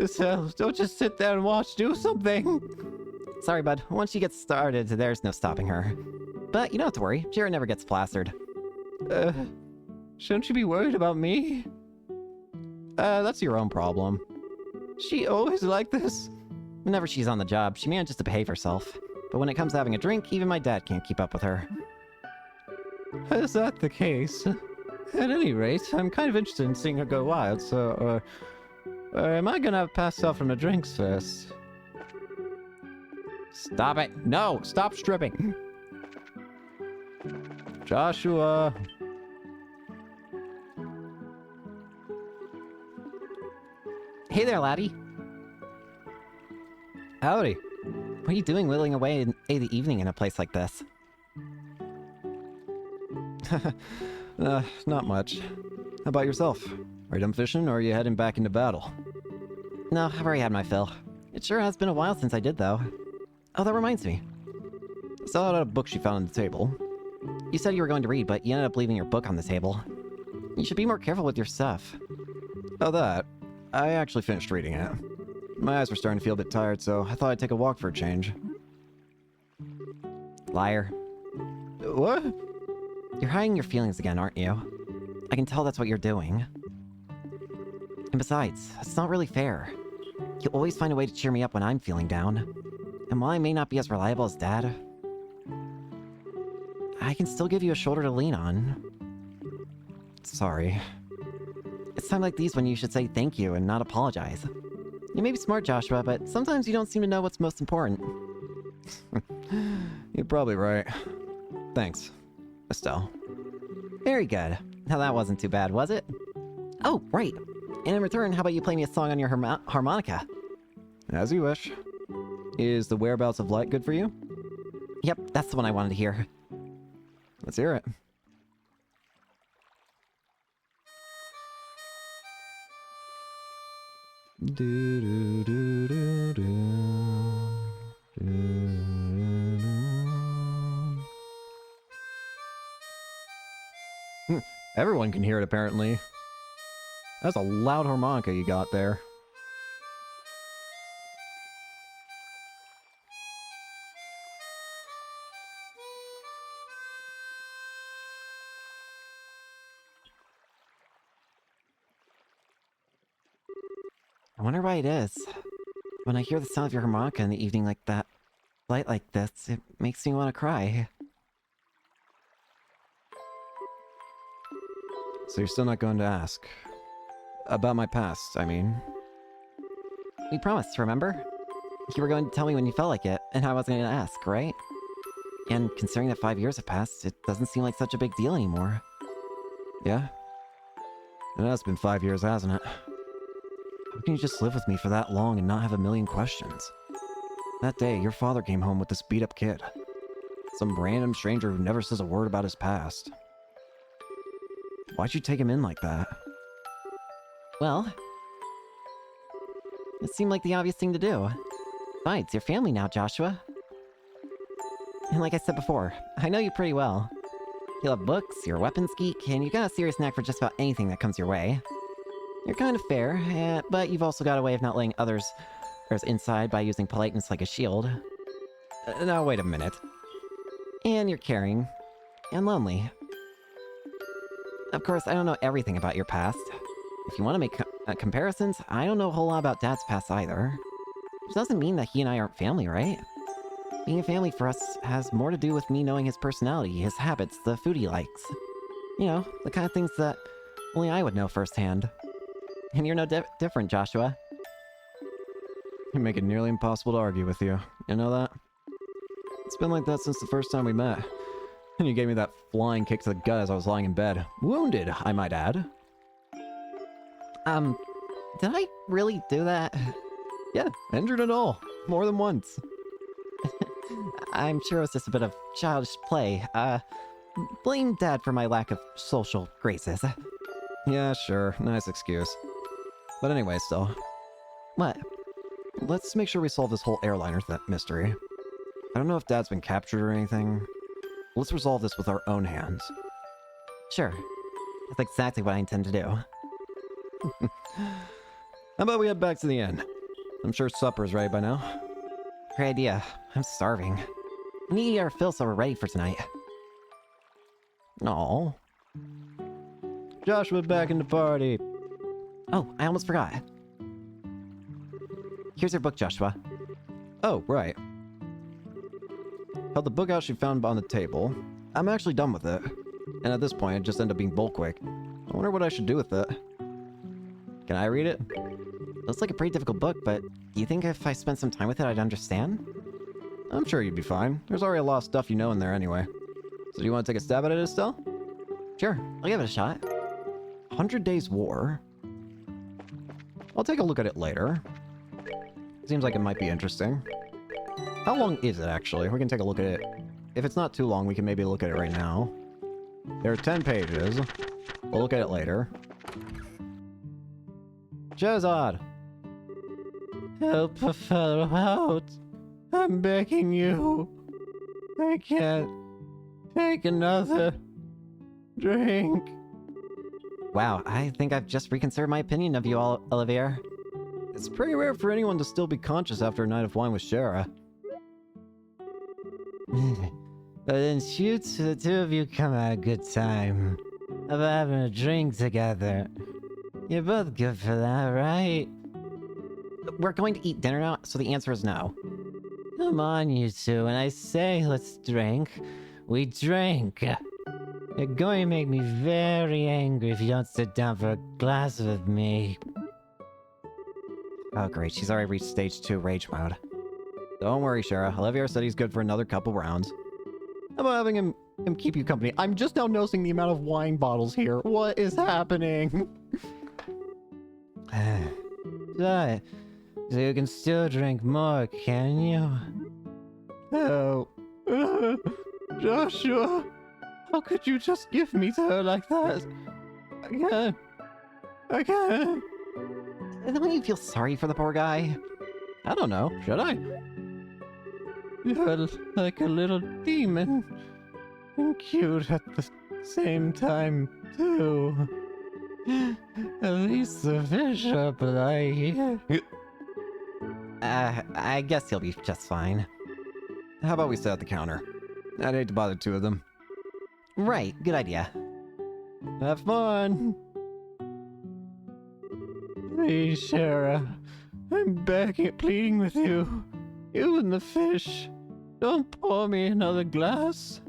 So, don't just sit there and watch. Do something. Sorry, bud. Once she gets started, there's no stopping her. But you don't have to worry. Jared never gets plastered. Shouldn't you be worried about me? That's your own problem. She always like this. Whenever she's on the job, she manages to behave herself. But when it comes to having a drink, even my dad can't keep up with her. Is that the case? At any rate, I'm kind of interested in seeing her go wild, so, am I gonna pass out from the drinks first? Stop it! No! Stop stripping! Joshua! Hey there, laddie! Howdy. What are you doing whittling away in the evening in a place like this? Not much. How about yourself? Are you done fishing, or are you heading back into battle? No, I've already had my fill. It sure has been a while since I did, though. Oh, that reminds me. I saw out a book she found on the table. You said you were going to read, but you ended up leaving your book on the table. You should be more careful with your stuff. Oh, that? I actually finished reading it. My eyes were starting to feel a bit tired, so I thought I'd take a walk for a change. Liar. What? You're hiding your feelings again, aren't you? I can tell that's what you're doing. And besides, it's not really fair. You always find a way to cheer me up when I'm feeling down. And while I may not be as reliable as Dad, I can still give you a shoulder to lean on. Sorry. It's times like these when you should say thank you and not apologize. You may be smart, Joshua, but sometimes you don't seem to know what's most important. You're probably right. Thanks, Estelle. Very good. Now that wasn't too bad, was it? Oh, right. And in return, how about you play me a song on your harmonica? As you wish. Is the Whereabouts of Light good for you? Yep, that's the one I wanted to hear. Let's hear it. Everyone can hear it, apparently. That's a loud harmonica you got there. I wonder why it is. When I hear the sound of your harmonica in the evening like that, light like this, it makes me want to cry. So you're still not going to ask? About my past, I mean. We promised, remember? You were going to tell me when you felt like it, and I wasn't going to ask, right? And considering that 5 years have passed, it doesn't seem like such a big deal anymore. Yeah? It has been 5 years, hasn't it? How can you just live with me for that long and not have a million questions? That day, your father came home with this beat-up kid. Some random stranger who never says a word about his past. Why'd you take him in like that? Well, it seemed like the obvious thing to do. Besides, it's your family now, Joshua. And like I said before, I know you pretty well. You love books, you're a weapons geek, and you got a serious knack for just about anything that comes your way. You're kind of fair, but you've also got a way of not letting others inside by using politeness like a shield. Now wait a minute. And you're caring. And lonely. Of course, I don't know everything about your past. If you want to make comparisons, I don't know a whole lot about Dad's past either. Which doesn't mean that he and I aren't family, right? Being a family for us has more to do with me knowing his personality, his habits, the food he likes. You know, the kind of things that only I would know firsthand. And you're no different, Joshua. You make it nearly impossible to argue with you. You know that? It's been like that since the first time we met. And you gave me that flying kick to the gut as I was lying in bed. Wounded, I might add. Did I really do that? Yeah, injured and all. More than once. I'm sure it was just a bit of childish play. Blame Dad for my lack of social graces. Yeah, sure. Nice excuse. But anyway, still. What? Let's make sure we solve this whole airliner mystery. I don't know if Dad's been captured or anything. Let's resolve this with our own hands. Sure. That's exactly what I intend to do. How about we head back to the inn? I'm sure supper's ready by now. Great idea. I'm starving. We need to eat our fill so we're ready for tonight. Aw. Joshua's back in the party. Oh, I almost forgot. Here's your book, Joshua. Oh, right. Held the book out she found on the table. I'm actually done with it. And at this point, it just ended up being Bulkwick. I wonder what I should do with it. Can I read it? Looks like a pretty difficult book, but do you think if I spent some time with it, I'd understand? I'm sure you'd be fine. There's already a lot of stuff you know in there anyway. So do you want to take a stab at it, Estelle? Sure, I'll give it a shot. 100 Days War. I'll take a look at it later. Seems like it might be interesting. How long is it, actually? We can take a look at it. If it's not too long, we can maybe look at it right now. There are 10 pages. We'll look at it later. Shehzad! Help a fellow out. I'm begging you. I can't take another drink. Wow, I think I've just reconsidered my opinion of you all, Olivier. It's pretty rare for anyone to still be conscious after a night of wine with Shara. But then shoots, the two of you come at a good time. Of having a drink together. You're both good for that, right? We're going to eat dinner now, so the answer is no. Come on, you two. When I say let's drink, we drink. You're going to make me very angry if you don't sit down for a glass with me. Oh great, she's already reached stage 2 rage mode. Don't worry, Shara. Olivier said he's good for another couple rounds. How about having him keep you company? I'm just now noticing the amount of wine bottles here. What is happening? So you can still drink more, can you? Oh. Joshua, how could you just give me to her like that? I can't. Don't you feel sorry for the poor guy? I don't know. Should I? You're like a little demon. And cute at the same time, too. At least the fish are polite. I guess he'll be just fine. How about we sit at the counter? I'd hate to bother two of them. Right, good idea. Have fun! Please, Shara. I'm begging, pleading with you. You and the fish. Don't pour me another glass.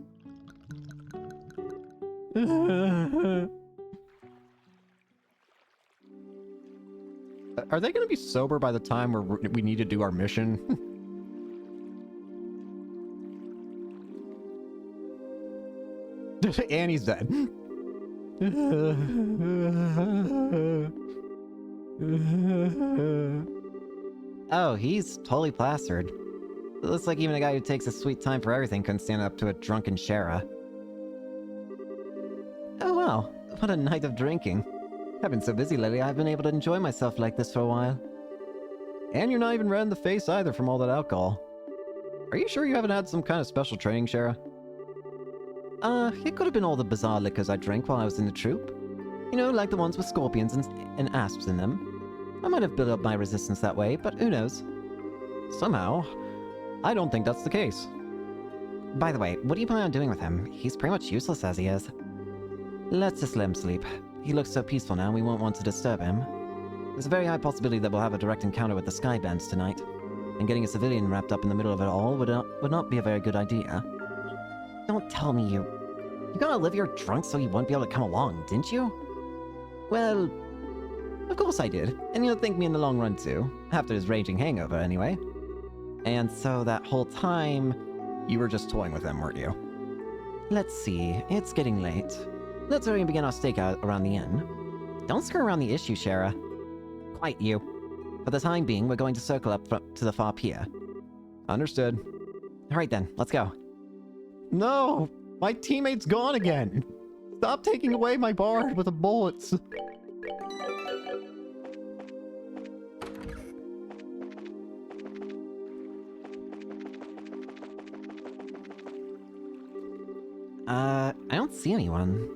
Are they going to be sober by the time we need to do our mission? Annie's dead. Oh, he's totally plastered. It looks like even a guy who takes a sweet time for everything couldn't stand up to a drunken Shara. Oh well, what a night of drinking. I've been so busy lately, I've been able to enjoy myself like this for a while. And you're not even red in the face either from all that alcohol. Are you sure you haven't had some kind of special training, Shara? It could have been all the bizarre liquors I drank while I was in the troop. You know, like the ones with scorpions and asps in them. I might have built up my resistance that way, but who knows? Somehow, I don't think that's the case. By the way, what do you plan on doing with him? He's pretty much useless as he is. Let's just let him sleep. He looks so peaceful now, we won't want to disturb him. There's a very high possibility that we'll have a direct encounter with the Skybands tonight, and getting a civilian wrapped up in the middle of it all would not be a very good idea. Don't tell me you got Olivier drunk so he won't be able to come along, didn't you? Well, Of course I did. And you'll thank me in the long run too. After his raging hangover, anyway. And so that whole time, you were just toying with him, weren't you? Let's see. It's getting late. Let's hurry and begin our stakeout around the inn. Don't skirt around the issue, Shara. Quite you. For the time being, we're going to circle up to the far pier. Understood. Alright then, let's go. No! My teammate's gone again! Stop taking away my bard with the bullets! I don't see anyone.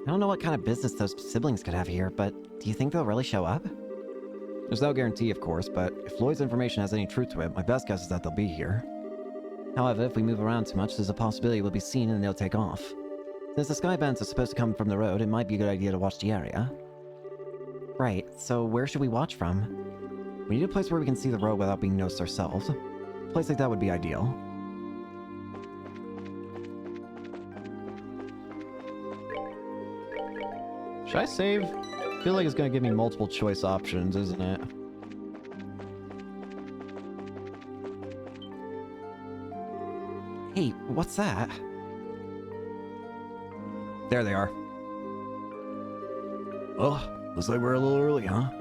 I don't know what kind of business those siblings could have here, but do you think they'll really show up? There's no guarantee, of course, but if Lloyd's information has any truth to it, my best guess is that they'll be here. However, if we move around too much, there's a possibility we'll be seen and they'll take off. Since the skybands are supposed to come from the road, it might be a good idea to watch the area. Right, so where should we watch from? We need a place where we can see the road without being noticed ourselves. A place like that would be ideal. Should I save? I feel like it's gonna give me multiple choice options, isn't it? Hey, what's that? There they are. Oh, looks like we're a little early, huh?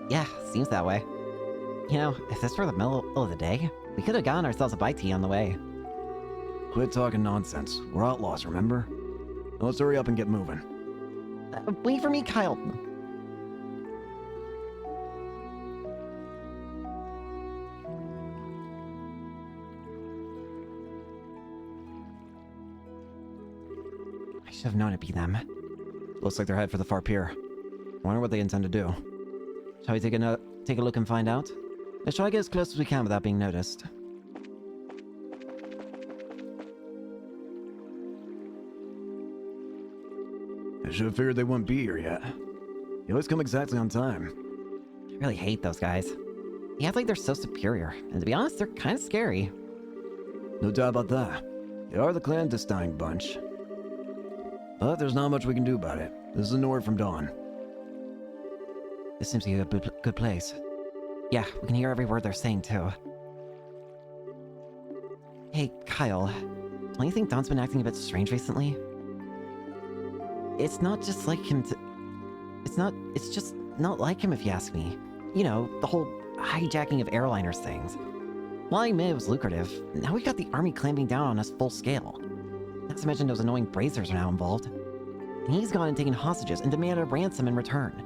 Yeah, seems that way. You know, if this were the middle of the day, we could have gotten ourselves a bite to eat on the way. Quit talking nonsense. We're outlaws, remember? Now let's hurry up and get moving. Wait for me, Kyle. I should have known it'd be them. Looks like they're headed for the far pier. Wonder what they intend to do. Shall we take a look and find out? Let's try to get as close as we can without being noticed. I should have figured they wouldn't be here yet. You always come exactly on time. I really hate those guys. They act like they're so superior, and to be honest, they're kind of scary. No doubt about that. They are the clandestine bunch. But there's not much we can do about it. This is a word from Dawn. This seems like a good place. Yeah, we can hear every word they're saying, too. Hey, Kyle. Don't you think Dawn's been acting a bit strange recently? It's not just like him to... It's just not like him if you ask me. You know, the whole hijacking of airliners things. While I admit it was lucrative, now we got the army clamping down on us full scale. Not to mention those annoying brazers are now involved. And he's gone and taken hostages and demanded a ransom in return.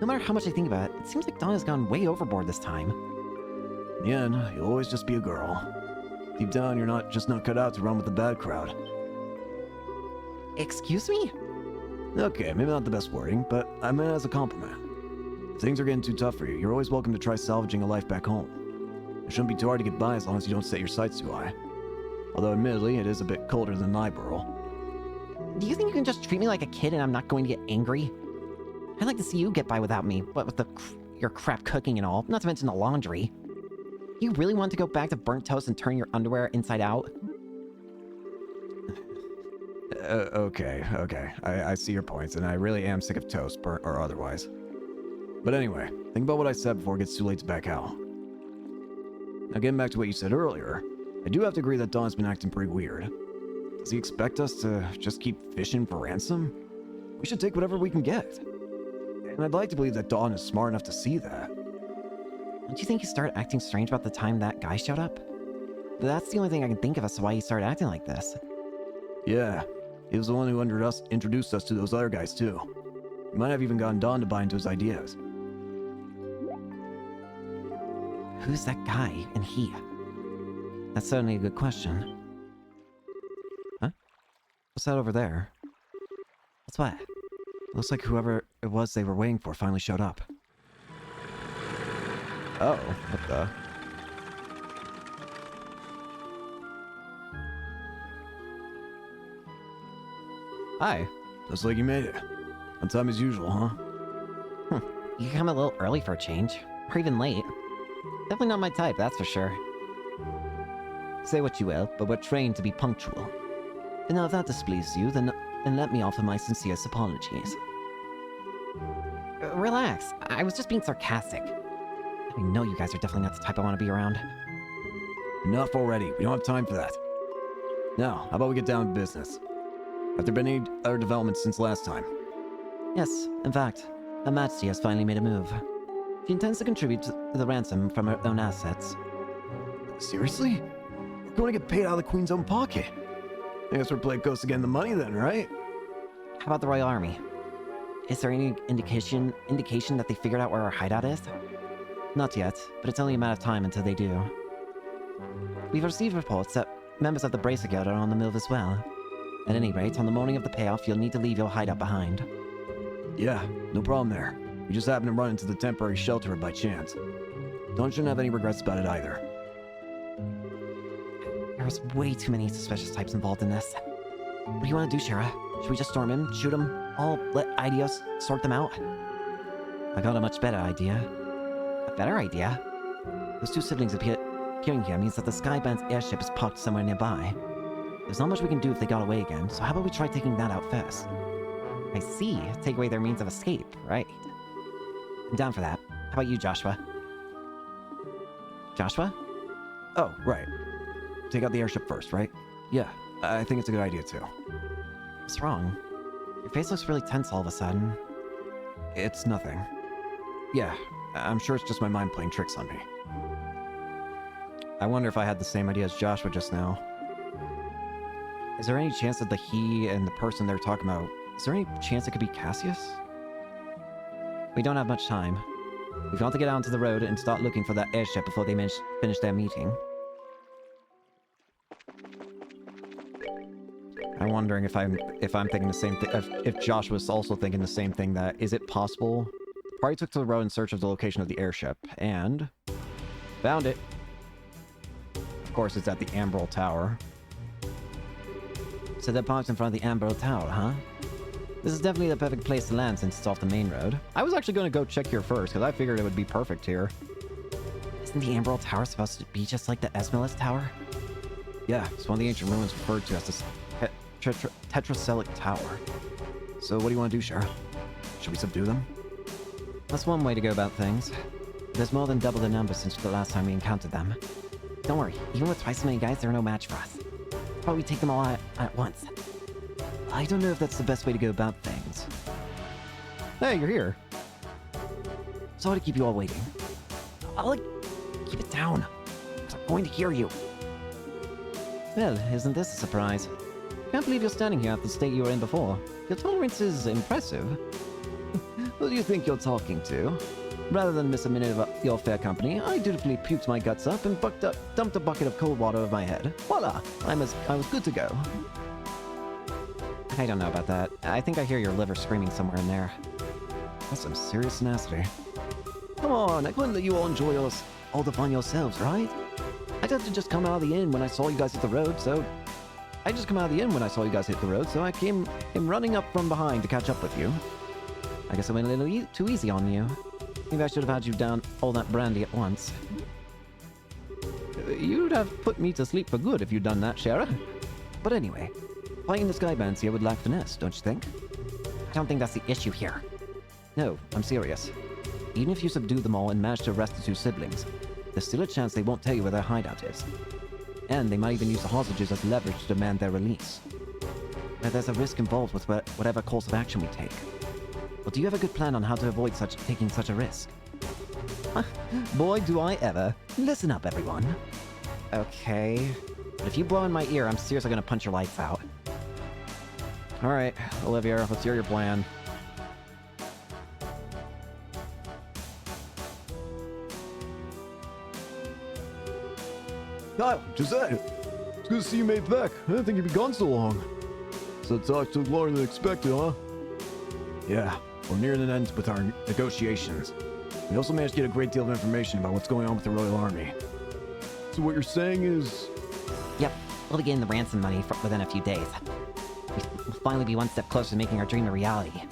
No matter how much I think about it, it seems like Dawn has gone way overboard this time. In the end, you'll always just be a girl. Deep down, you're not cut out to run with the bad crowd. Excuse me? Okay, maybe not the best wording, but I meant it as a compliment. If things are getting too tough for you, you're always welcome to try salvaging a life back home. It shouldn't be too hard to get by as long as you don't set your sights too high. Although admittedly, it is a bit colder than Nyburl. Do you think you can just treat me like a kid and I'm not going to get angry? I'd like to see you get by without me, what with your crap cooking and all, not to mention the laundry. You really want to go back to burnt toast and turn your underwear inside out? Okay. I see your points, and I really am sick of toast, burnt or otherwise. But anyway, think about what I said before it gets too late to back out. Now getting back to what you said earlier, I do have to agree that Dawn's been acting pretty weird. Does he expect us to just keep fishing for ransom? We should take whatever we can get. And I'd like to believe that Dawn is smart enough to see that. Don't you think he started acting strange about the time that guy showed up? That's the only thing I can think of as to why he started acting like this. Yeah, he was the one who introduced us to those other guys too. He might have even gotten Dawn to buy into his ideas. Who's that guy and he? That's certainly a good question. Huh? What's that over there? What's what? Looks like whoever it was they were waiting for finally showed up. Oh, what the? Hi. Looks like you made it. On time as usual, huh? You come a little early for a change. Or even late. Definitely not my type, that's for sure. Say what you will, but we're trained to be punctual. And now if that displeases you, then let me offer my sincerest apologies. Relax. I was just being sarcastic. I know you guys are definitely not the type I want to be around. Enough already. We don't have time for that. Now, how about we get down to business? Have there been any other developments since last time? Yes, in fact, Her Majesty has finally made a move. She intends to contribute to the ransom from her own assets. Seriously? We're going to get paid out of the Queen's own pocket. I guess we're playing close to getting the money then, right? How about the Royal Army? Is there any indication that they figured out where our hideout is? Not yet, but it's only a matter of time until they do. We've received reports that members of the Bracer Guild are on the move as well. At any rate, on the morning of the payoff, you'll need to leave your hideout behind. Yeah, no problem there. We just happened to run into the temporary shelter by chance. Don't shouldn't have any regrets about it either. There's way too many suspicious types involved in this. What do you want to do, Shara? Should we just storm him, shoot him, all let Idios sort them out? I got a much better idea. A better idea? Those two siblings appearing here means that the Skyband's airship is parked somewhere nearby. There's not much we can do if they got away again, so how about we try taking that out first? I see. Take away their means of escape, right? I'm down for that. How about you, Joshua? Joshua? Oh, right. Take out the airship first, right? Yeah, I think it's a good idea too. What's wrong? Your face looks really tense all of a sudden. It's nothing. Yeah, I'm sure it's just my mind playing tricks on me. I wonder if I had the same idea as Joshua just now. Is there any chance that the he and the person they're talking about, is there any chance it could be Cassius? We don't have much time. We've got to get out onto the road and start looking for that airship before they finish their meeting. I'm wondering if I'm thinking the same thing, if Joshua's also thinking the same thing, that is it possible? Party took to the road in search of the location of the airship, and found it. Of course, it's at the Amberl Tower. So they're parked in front of the Amberl Tower, huh? This is definitely the perfect place to land since it's off the main road. I was actually going to go check here first, because I figured it would be perfect here. Isn't the Amberl Tower supposed to be just like the Esmelis Tower? Yeah, it's one of the ancient ruins referred to as the Tetracelic Tower. So what do you want to do, Shara? Should we subdue them? That's one way to go about things. There's more than double the number since the last time we encountered them. Don't worry, even with twice as many guys, they're no match for us. How about we take them all at once? I don't know if that's the best way to go about things. Hey, you're here. Sorry to keep you all waiting. Keep it down. I'm going to hear you. Well, isn't this a surprise? Can't believe you're standing here at the state you were in before. Your tolerance is impressive. Who do you think you're talking to? Rather than miss a minute of your fair company, I dutifully puked my guts up and dumped a bucket of cold water over my head. Voila! I was good to go. I don't know about that. I think I hear your liver screaming somewhere in there. That's some serious tenacity. Come on, I couldn't let you all enjoy all the fun yourselves, right? I'd have to just come out of the inn when I saw you guys hit the road, so... I came running up from behind to catch up with you. I guess I went a little too easy on you. Maybe I should have had you down all that brandy at once. You'd have put me to sleep for good if you'd done that, Shara. But anyway, fighting the Skybands here would lack finesse, don't you think? I don't think that's the issue here. No, I'm serious. Even if you subdue them all and manage to arrest the two siblings, there's still a chance they won't tell you where their hideout is. And they might even use the hostages as leverage to demand their release. Now, there's a risk involved with whatever course of action we take. But do you have a good plan on how to avoid taking such a risk? Boy, do I ever. Listen up, everyone. Okay. But if you blow in my ear, I'm seriously gonna punch your lights out. Alright, Olivia, let's hear your plan. Kyle, Josiah! It's good to see you made it back. I didn't think you'd be gone so long. So the talk took longer than expected, huh? Yeah, we're nearing an end with our negotiations. We also managed to get a great deal of information about what's going on with the Royal Army. So what you're saying is... Yep, we'll be getting the ransom money within a few days. We'll finally be one step closer to making our dream a reality.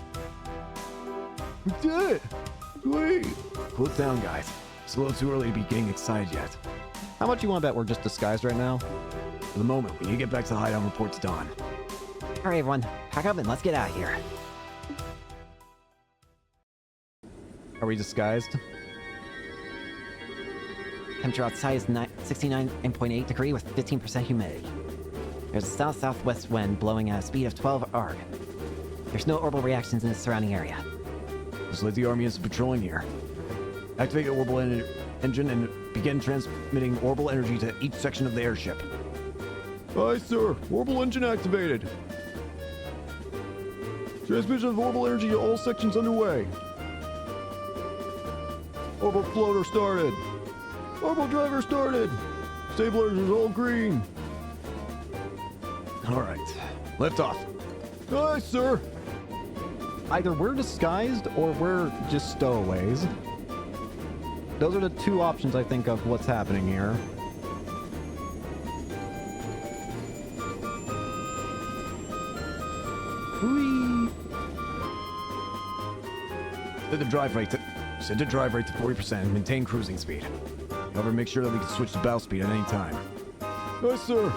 We did it! Sweet! Cool it down, guys. It's a little too early to be getting excited yet. How much you want to bet we're just disguised right now? For the moment, we need to get back to the hideout and report to Dawn. Alright everyone, pack up and let's get out of here. Are we disguised? Temperature outside is 69.8 degree with 15% humidity. There's a south-southwest wind blowing at a speed of 12 arg. There's no orbital reactions in the surrounding area. Just let the army is patrolling here. Activate the orbital engine and begin transmitting orbital energy to each section of the airship. Aye, sir. Orbital engine activated. Transmission of orbital energy to all sections underway. Orbital floater started. Orbital driver started. Stabilizers all green. All right. Lift off. Aye, sir. Either we're disguised or we're just stowaways. Those are the two options I think of what's happening here. Whee! Set the drive rate to 40%. Maintain cruising speed. However, make sure that we can switch to bow speed at any time. Yes, sir.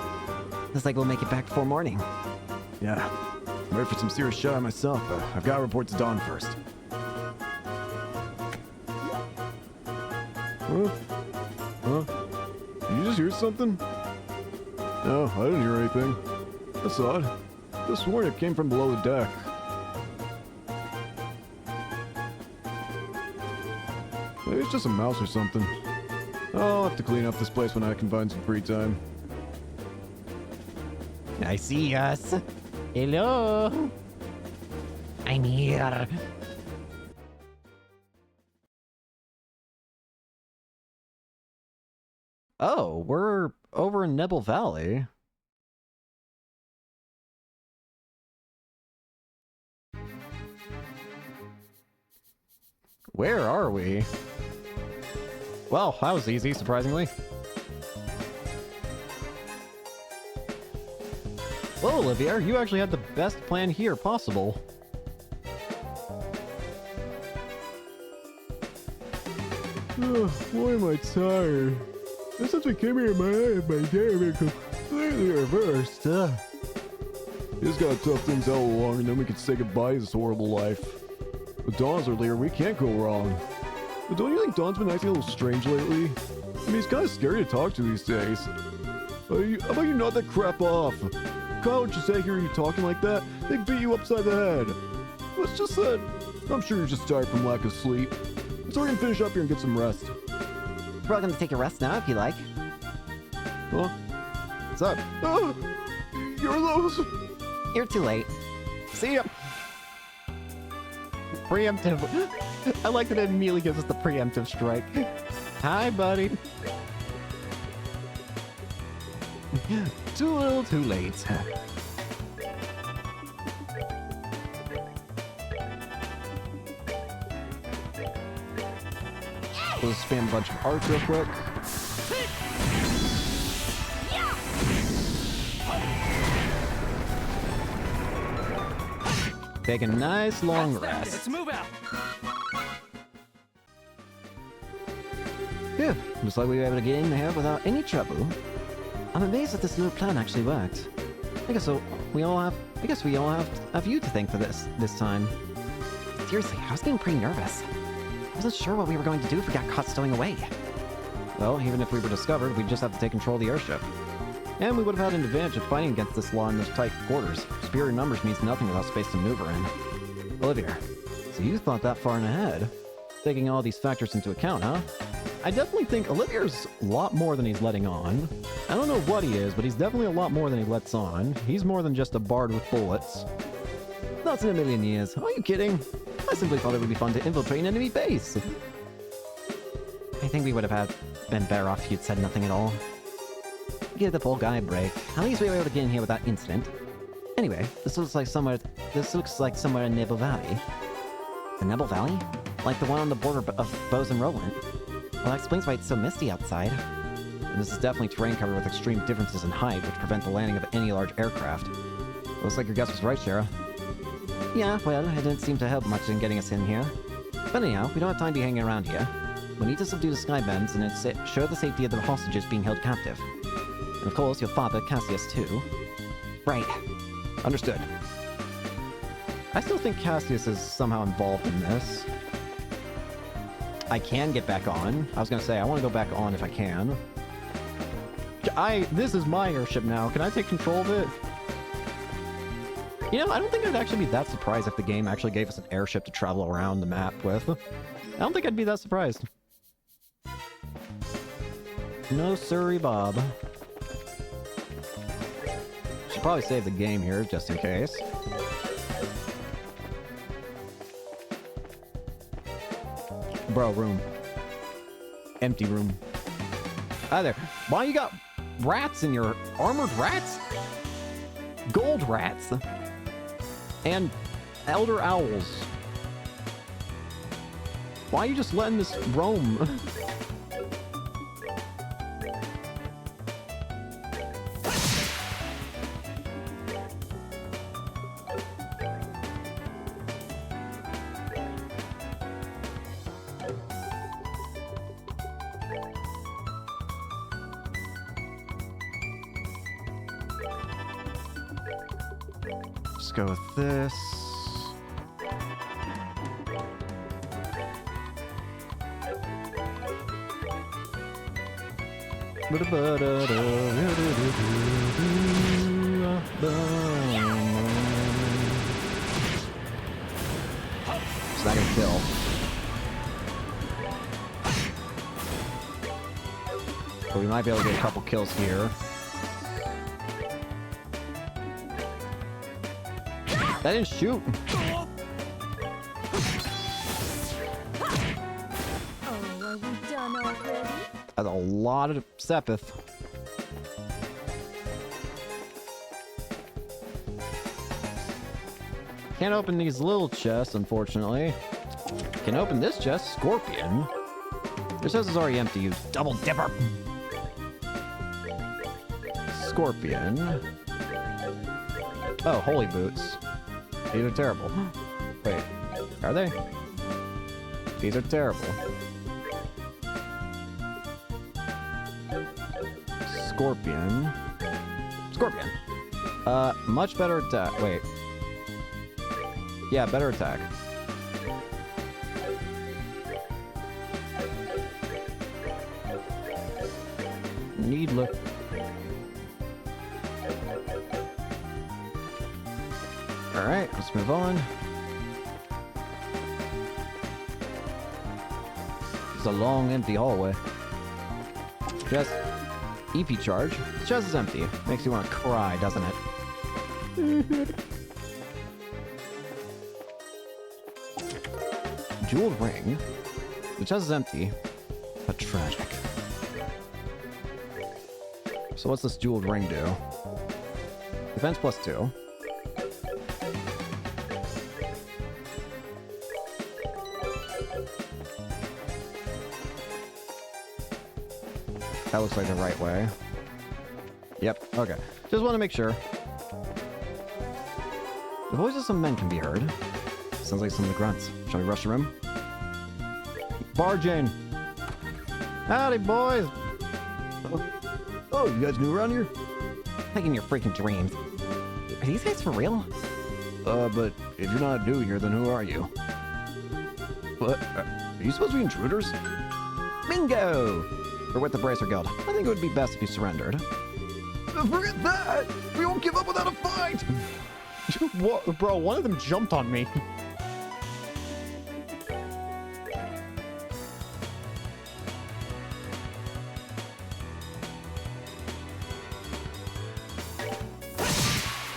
Looks like we'll make it back before morning. Yeah. I'm ready for some serious shut-eye myself, but I've got to report to Dawn first. Huh? Huh? Did you just hear something? No, I didn't hear anything. That's odd. This morning it came from below the deck. Maybe it's just a mouse or something. I'll have to clean up this place when I can find some free time. I see us. Hello. I'm here. Oh, we're over in Nebel Valley. Where are we? Well, that was easy, surprisingly. Well, Olivier, you actually had the best plan here possible. Why am I tired? Since we came here, my day has been completely reversed. We just gotta tough things out along, and then we can say goodbye to this horrible life. With Dawn's earlier, we can't go wrong. But don't you think Dawn's been acting a little strange lately? I mean, he's kind of scary to talk to these days. How about you knock that crap off? Kyle would just say, hear you talking like that, they'd beat you upside the head. What's just that? I'm sure you're just tired from lack of sleep. So we're gonna finish up here and get some rest. You're welcome to take a rest now if you like. Huh? What's up? You're those? You're too late. See ya! Preemptive. I like that it immediately gives us the preemptive strike. Hi, buddy. Too little, too late. We'll spam a bunch of arts real quick. Take a nice long rest. Let's move out. Phew, looks like we were able to get in here without any trouble. I'm amazed that this little plan actually worked. I guess we all have you to thank for this time. Seriously, I was getting pretty nervous. I wasn't sure what we were going to do if we got caught stowing away. Well, even if we were discovered, we'd just have to take control of the airship. And we would have had an advantage of fighting against this law in those tight quarters. Superior numbers means nothing without space to maneuver in. Olivia, so you thought that far ahead? Taking all these factors into account, huh? I definitely think Olivier's a lot more than he's letting on. I don't know what he is, but he's definitely a lot more than he lets on. He's more than just a bard with bullets. Not in a million years. Are you kidding? I simply thought it would be fun to infiltrate an enemy base. I think we would have been better off if you'd said nothing at all. Give the poor guy a break. At least we were able to get in here without incident. Anyway, this looks like somewhere in Nebel Valley. The Nebel Valley? Like the one on the border of Bose and Roland. Well, that explains why it's so misty outside. And this is definitely terrain cover with extreme differences in height, which prevent the landing of any large aircraft. Looks like your guess was right, Shara. Yeah, well, it didn't seem to help much in getting us in here. But anyhow, we don't have time to be hanging around here. We need to subdue the Skybands and ensure the safety of the hostages being held captive. And of course, your father, Cassius, too. Right. Understood. I still think Cassius is somehow involved in this. I can get back on. I was gonna say, I want to go back on if I can. This is my airship now. Can I take control of it? You know, I don't think I'd actually be that surprised if the game actually gave us an airship to travel around the map with. I don't think I'd be that surprised. No siree, Bob. Should probably save the game here, just in case. Bro, room. Empty room. Hi there. Why you got rats in your... armored rats? Gold rats. And elder owls. Why are you just letting this roam? Let's go with this. It's not gonna kill. But we might be able to get a couple kills here. That didn't shoot. Oh, are we done already? That's a lot of Sepith. Can't open these little chests, unfortunately. Can open this chest, Scorpion. This chest is already empty, you double dipper. Scorpion. Oh, holy boots. These are terrible. Wait, are they? These are terrible. Scorpion. Scorpion. Much better attack. Wait. Yeah, better attack. Needless. Alright, let's move on. It's a long, empty hallway. Just EP charge. The chest is empty. Makes you want to cry, doesn't it? Jeweled ring. The chest is empty, but tragic. So what's this jeweled ring do? Defense +2. That looks like the right way. Yep, okay. Just want to make sure. The voices of some men can be heard. Sounds like some of the grunts. Shall we rush the room? Barjane! Howdy, boys! Oh, you guys new around here? Like in your freaking dreams. Are these guys for real? But if you're not new here, then who are you? What? Are you supposed to be intruders? Bingo! We're with the Bracer Guild. I think it would be best if you surrendered. Forget that! We won't give up without a fight! What? Bro, one of them jumped on me.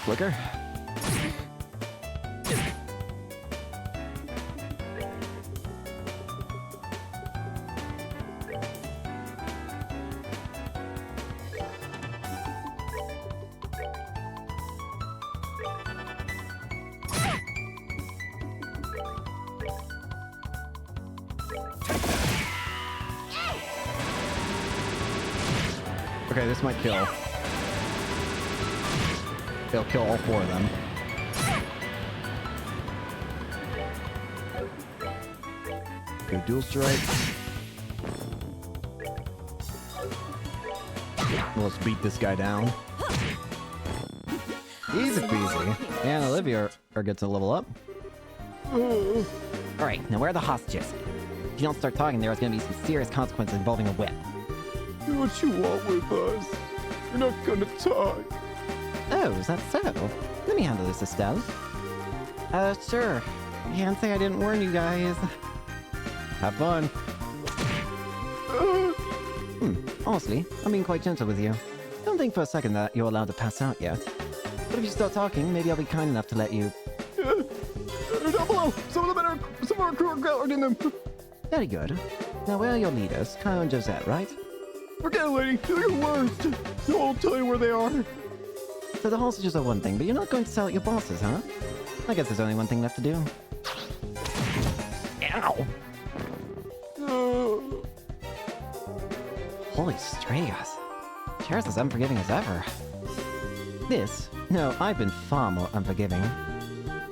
Flicker. Okay, this might kill. It'll kill all four of them. Go dual strike. Let's beat this guy down. Easy peasy. And Olivia are good to level up. Alright, now where are the hostages? If you don't start talking, there's gonna be some serious consequences involving a whip. Do what you want with us. We're not gonna talk. Oh, is that so? Let me handle this, Estelle. Sure. Can't say I didn't warn you guys. Have fun. Honestly, I'm being quite gentle with you. Don't think for a second that you're allowed to pass out yet. But if you start talking, maybe I'll be kind enough to let you... Down below! Some of our crew are guarding them. Very good. Now, where are your leaders? Kyle and Josette, right? Forget it, lady. They're the worst. No one will tell you where they are. So the hostages are one thing, but you're not going to sell at your bosses, huh? I guess there's only one thing left to do. Ow! Holy Stragos. Cheris is unforgiving as ever. No, I've been far more unforgiving.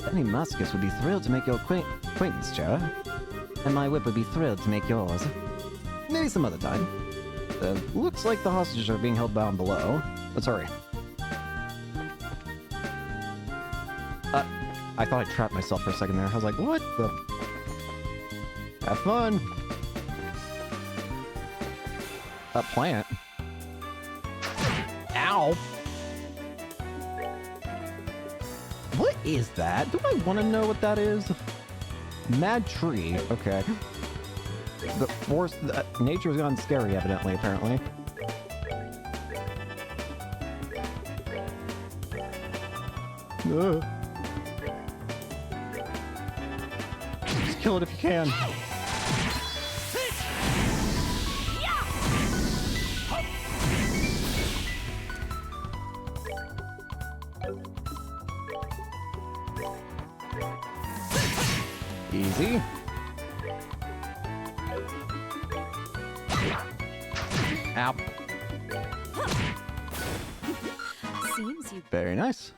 Benny Muscus would be thrilled to make your acquaintance, Chera. And my whip would be thrilled to make yours. Maybe some other time. Looks like the hostages are being held down below. Let's hurry. I thought I trapped myself for a second there. I was like, what the... Have fun. A plant. Ow. What is that? Do I want to know what that is? Mad tree. Okay. The force... nature's gone scary, evidently, apparently. Ugh. Just kill it if you can. Easy. Ow. Seems you Very nice.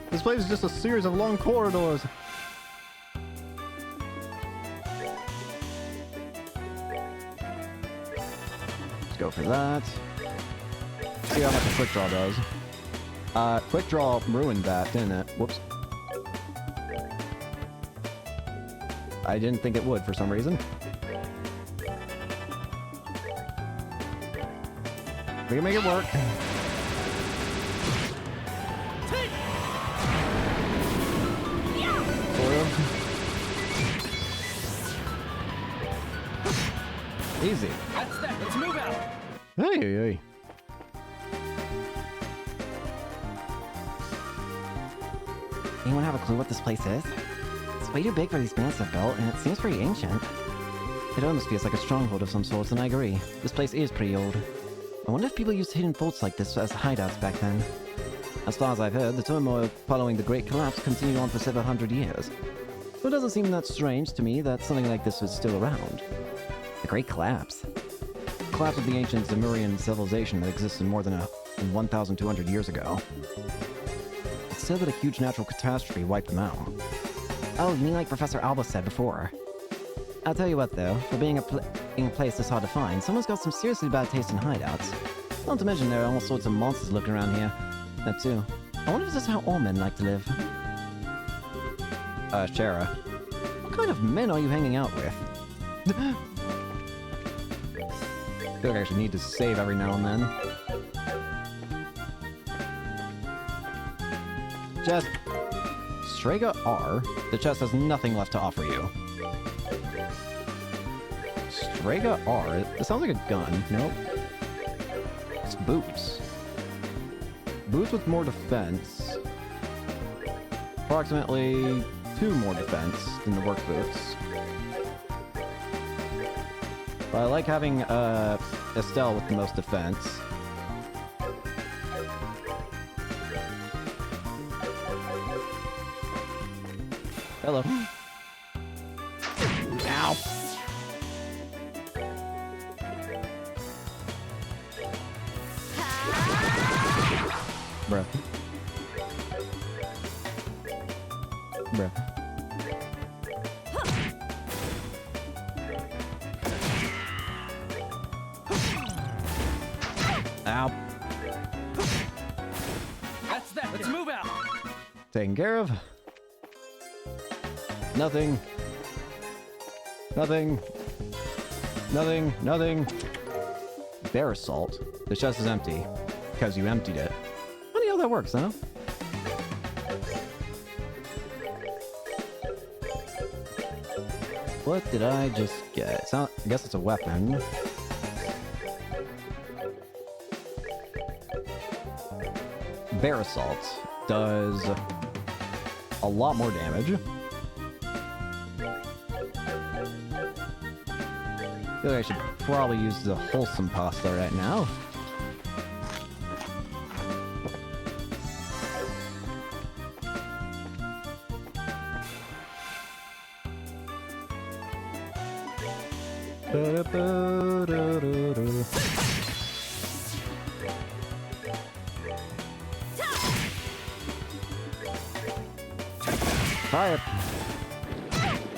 This place is just a series of long corridors. Let's go for that. See how much a quick draw does. Quick draw ruined that, didn't it? Whoops. I didn't think it would for some reason. We can make it work. Easy. That's that. Let's move out. Hey, hey, hey. Anyone have a clue what this place is? It's way too big for these mansions built, and it seems pretty ancient. It almost feels like a stronghold of some sort, and I agree. This place is pretty old. I wonder if people used hidden vaults like this as hideouts back then. As far as I've heard, the turmoil following the Great Collapse continued on for several hundred years. So it doesn't seem that strange to me that something like this was still around. The Great Collapse? The collapse of the ancient Zemurian civilization that existed more than 1,200 years ago. It's said that a huge natural catastrophe wiped them out. Oh, you mean like Professor Alba said before? I'll tell you what though, for being in a place this hard to find, someone's got some seriously bad taste in hideouts. Not to mention there are all sorts of monsters looking around here. That too. I wonder if this is how all men like to live. Chera. What kind of men are you hanging out with? I feel like I actually need to save every now and then. Chest. Strega R. The chest has nothing left to offer you. Strega R. This sounds like a gun. Nope. It's boots. Boots with more defense. Approximately 2 more defense than the work boots. But I like having Estelle with the most defense. Hello. Ow. Bruh. Bruh. Ow. That's that. Let's move out. Taken care of. Nothing. Nothing. Nothing. Nothing. Bear assault. The chest is empty because you emptied it. Funny how that works, huh? What did I just get? It's not, I guess it's a weapon. Bear assault does a lot more damage. I feel like I should probably use the wholesome pasta right now. Fire!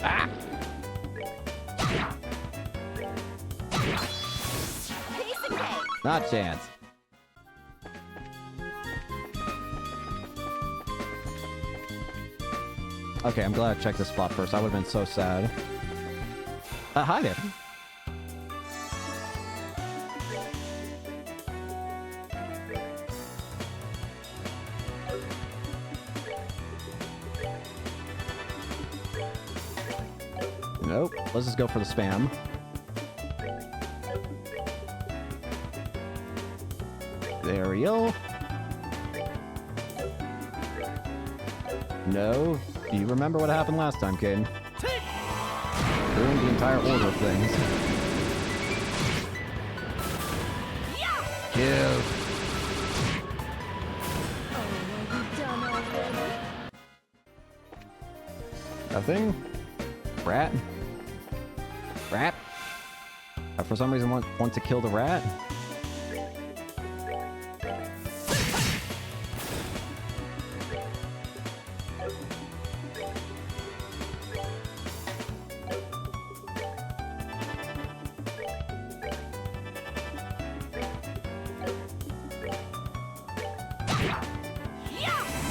Ah! Not a chance. Okay, I'm glad I checked this spot first. I would have been so sad. Hi there. Nope. Let's just go for the spam. There we go. No. Do you remember what happened last time, Caden? Ruined the entire order of things. Kill. Oh, are you done already? Nothing. Rat. Rat. I for some reason want to kill the rat.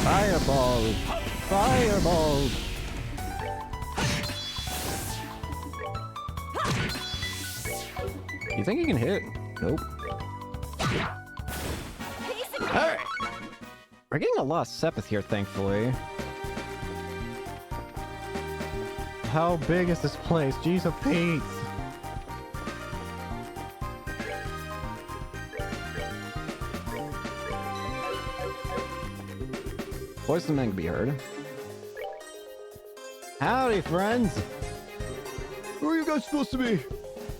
Fireball! Fireball! You think you can hit? Nope. Alright! We're getting a lot of Sepith here, thankfully. How big is this place? Jeez of Pete! Voice of men can be heard. Howdy, friends! Who are you guys supposed to be?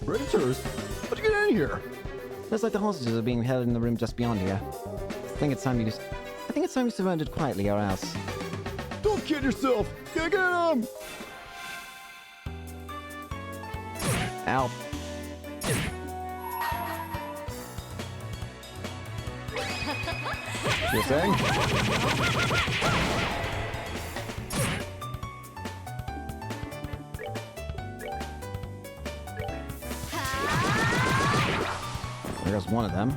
Rangers? How'd you get in here? Looks like the hostages are being held in the room just beyond here. I think it's time you surrendered quietly, or else. Don't kid yourself! Get him! Ow. You're saying? There's one of them.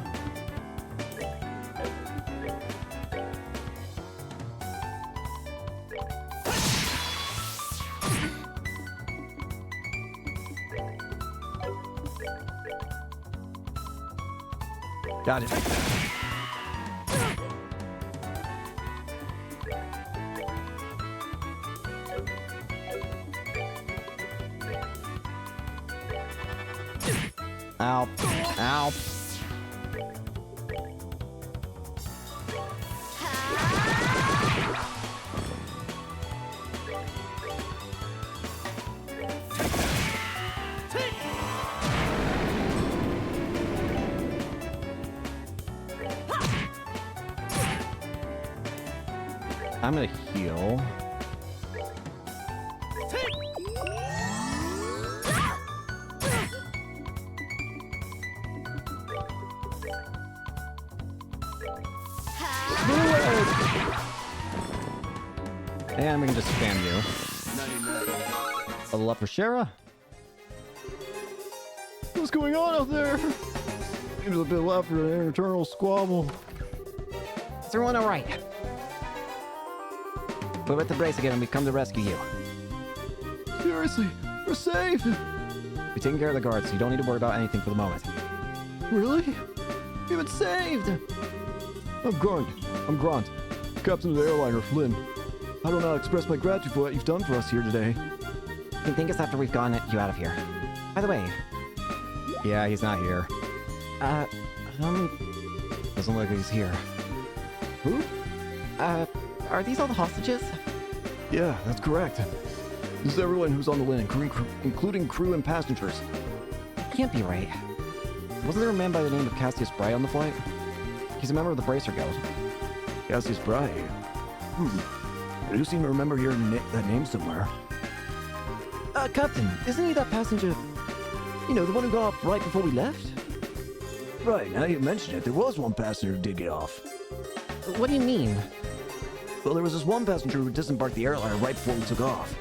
Got it. Ow. Ow. I'm gonna heal. And we can just spam you. Level up for Shara. What's going on out there? Seems a bit loud for an internal squabble. Is everyone alright? We're with the brace again and we've come to rescue you. Seriously, we're safe. We're taking care of the guards, so you don't need to worry about anything for the moment. Really? You've been saved. I'm Grant, captain of the airliner Flynn. I don't know how to express my gratitude for what you've done for us here today. You can thank us after we've gotten you out of here. By the way, Yeah, he's not here. doesn't look like he's here. Who? Are these all the hostages? Yeah, that's correct. This is everyone who's on the Lynn, including crew and passengers. Can't be right. Wasn't there a man by the name of Cassius Bry on the flight? He's a member of the Bracer Guild. Cassius Bry. I do seem to remember hearing that name somewhere. Captain, isn't he that passenger? You know, the one who got off right before we left? Right, now you mention it, there was one passenger who did get off. What do you mean? Well, there was this one passenger who disembarked the airliner right before we took off.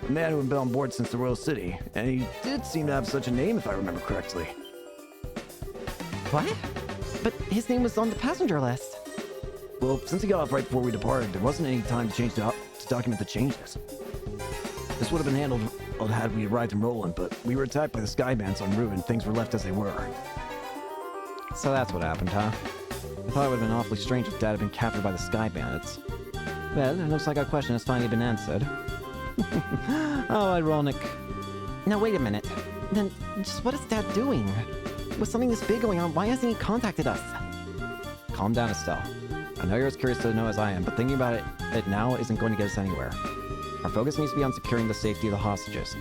A man who had been on board since the Royal City, and he did seem to have such a name if I remember correctly. What? But his name was on the passenger list. Well, since he got off right before we departed, there wasn't any time to document the changes. This would have been handled had we arrived in Roland, but we were attacked by the Skybands en route and things were left as they were. So that's what happened, huh? I thought it would have been awfully strange if Dad had been captured by the Sky Bandits. Well, it looks like our question has finally been answered. How ironic. Now wait a minute. Then, just what is Dad doing? With something this big going on, why hasn't he contacted us? Calm down, Estelle. I know you're as curious to know as I am, but thinking about it now isn't going to get us anywhere. Our focus needs to be on securing the safety of the hostages.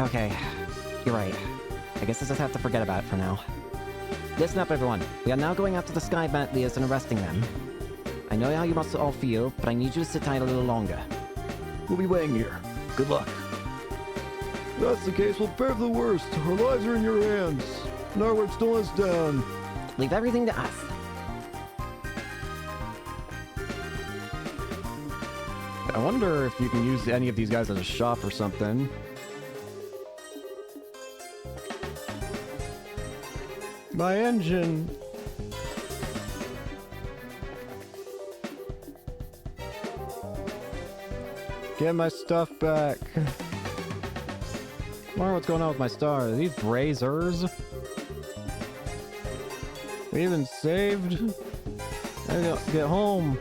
Okay, you're right. I guess I just have to forget about it for now. Listen up, everyone. We are now going after the Sky Bandits and arresting them. I know how you must all feel, but I need you to sit tight a little longer. We'll be waiting here. Good luck. If that's the case, we'll prepare for the worst. Our lives are in your hands. Narwhals don't let us down. Leave everything to us. I wonder if you can use any of these guys as a shop or something. My engine. Get my stuff back. I wonder what's going on with my stars. Are these brazers? We even saved? I gotta get home.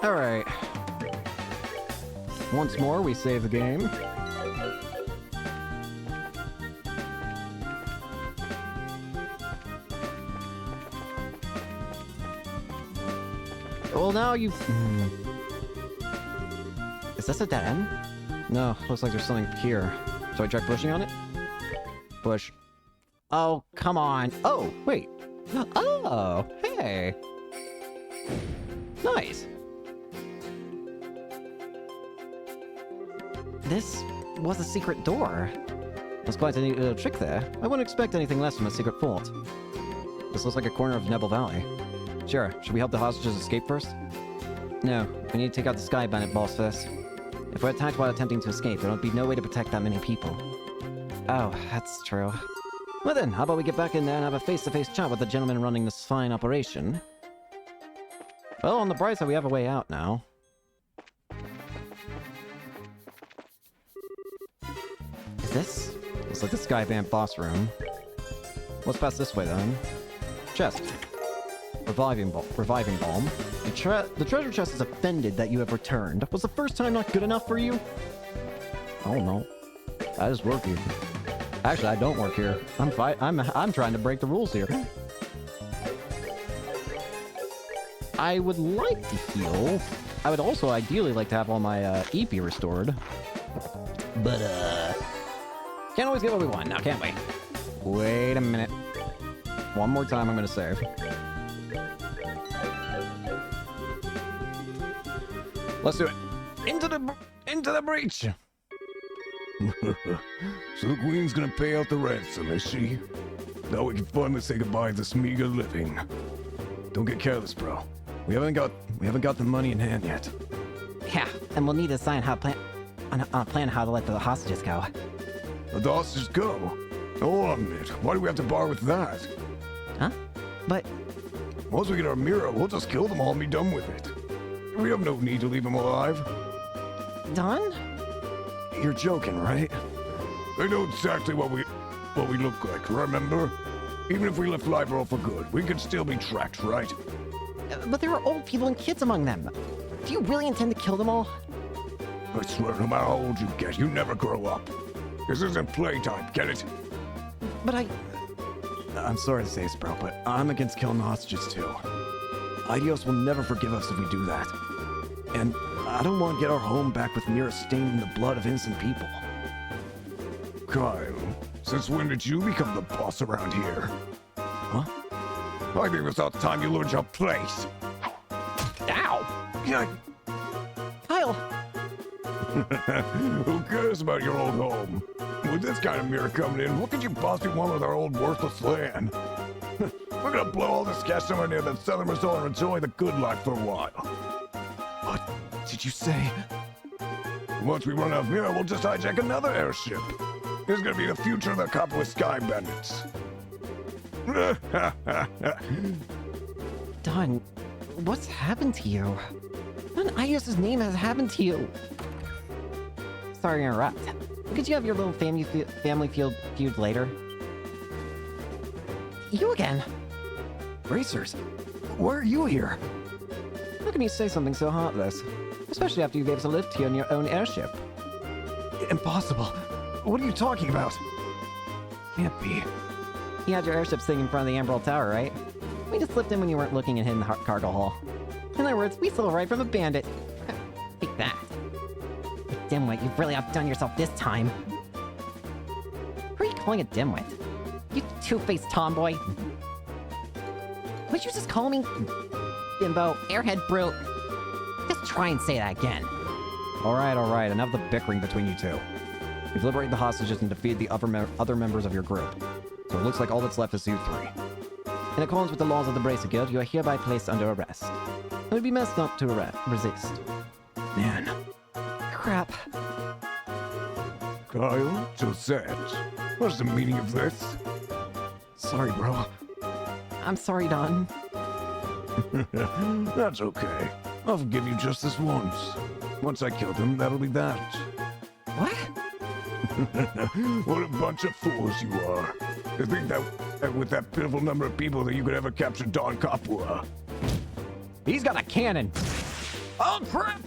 Alright. Once more, we save the game. Well, now you... Is this a dead end? No, looks like there's something here. So I try pushing on it? Push. Oh, come on. Oh, wait. Oh, hey. Nice. This was a secret door. That's quite a neat little trick there. I wouldn't expect anything less from a secret vault. This looks like a corner of Nebel Valley. Sure, should we help the hostages escape first? No, we need to take out the Sky Bandit boss first. If we're attacked while attempting to escape, there would be no way to protect that many people. Oh, that's true. Well then, how about we get back in there and have a face-to-face chat with the gentleman running this fine operation? Well, on the bright side, we have a way out now. Is this? Looks like the Skyband boss room. What's past this way then? Chest. Reviving balm. The treasure chest is offended that you have returned. Was the first time not good enough for you? Oh no. I just work here. Actually, I don't work here. I'm trying to break the rules here. I would like to heal. I would also ideally like to have all my EP restored. But can't always get what we want now, can we? Wait a minute. One more time, I'm gonna save. Let's do it. Into the breach. So the Queen's gonna pay out the ransom, is she? Now we can finally say goodbye to this meager living. Don't get careless, bro. We haven't got the money in hand yet. Yeah, and we'll need to sign on a plan how to let the hostages go. Let the hostages go. Oh, a minute. Why do we have to bar with that? Huh? But Once we get our Mira, we'll just kill them all and be done with it. We have no need to leave them alive. Done? You're joking, right? They know exactly what we look like, remember? Even if we left Libero for good, we could still be tracked, right? But there are old people and kids among them. Do you really intend to kill them all? I swear, no matter how old you get, you never grow up. This isn't playtime, get it? But I'm sorry to say this, bro, but I'm against killing the hostages too. Idios will never forgive us if we do that. And I don't want to get our home back with Mira stained in the blood of innocent people. Kyle, since when did you become the boss around here? Huh? I think it's about time you learned your place. Ow! Yeah. Kyle! Who cares about your old home? With this kind of Mira coming in, what could you possibly want with our old worthless land? We're gonna blow all this cash somewhere near the southern resort and enjoy the good life for a while. What did you say? Once we run out of Mira, we'll just hijack another airship. This is gonna be the future of the Copperwood Sky Bandits. Don, what's happened to you? Don Ios's name has happened to you. Sorry to interrupt. Could you have your little family feud later? You again? Racers, why are you here? How can you say something so heartless? Especially after you gave us a lift here in your own airship. Impossible. What are you talking about? Can't be. You had your airship sitting in front of the Emerald Tower, right? We just slipped in when you weren't looking and hid in the cargo hall. In other words, we stole a ride from a bandit. Take that. You dimwit, you've really outdone yourself this time. Who are you calling a dimwit? You two-faced tomboy. Would you just call me bimbo, airhead brute? Just try and say that again. Alright, enough of the bickering between you two. You've liberated the hostages and defeated the other members of your group. So it looks like all that's left is you three. In accordance with the laws of the Bracer Guild, you are hereby placed under arrest. It would be best not to resist. Man. Crap. Kyle, Josette, what's the meaning of this? Sorry, bro. I'm sorry, Don. That's okay. I'll forgive you just this once. Once I kill them, that'll be that. What? What a bunch of fools you are. To think that with that pitiful number of people that you could ever capture Don Kapua. He's got a cannon! Oh, crap!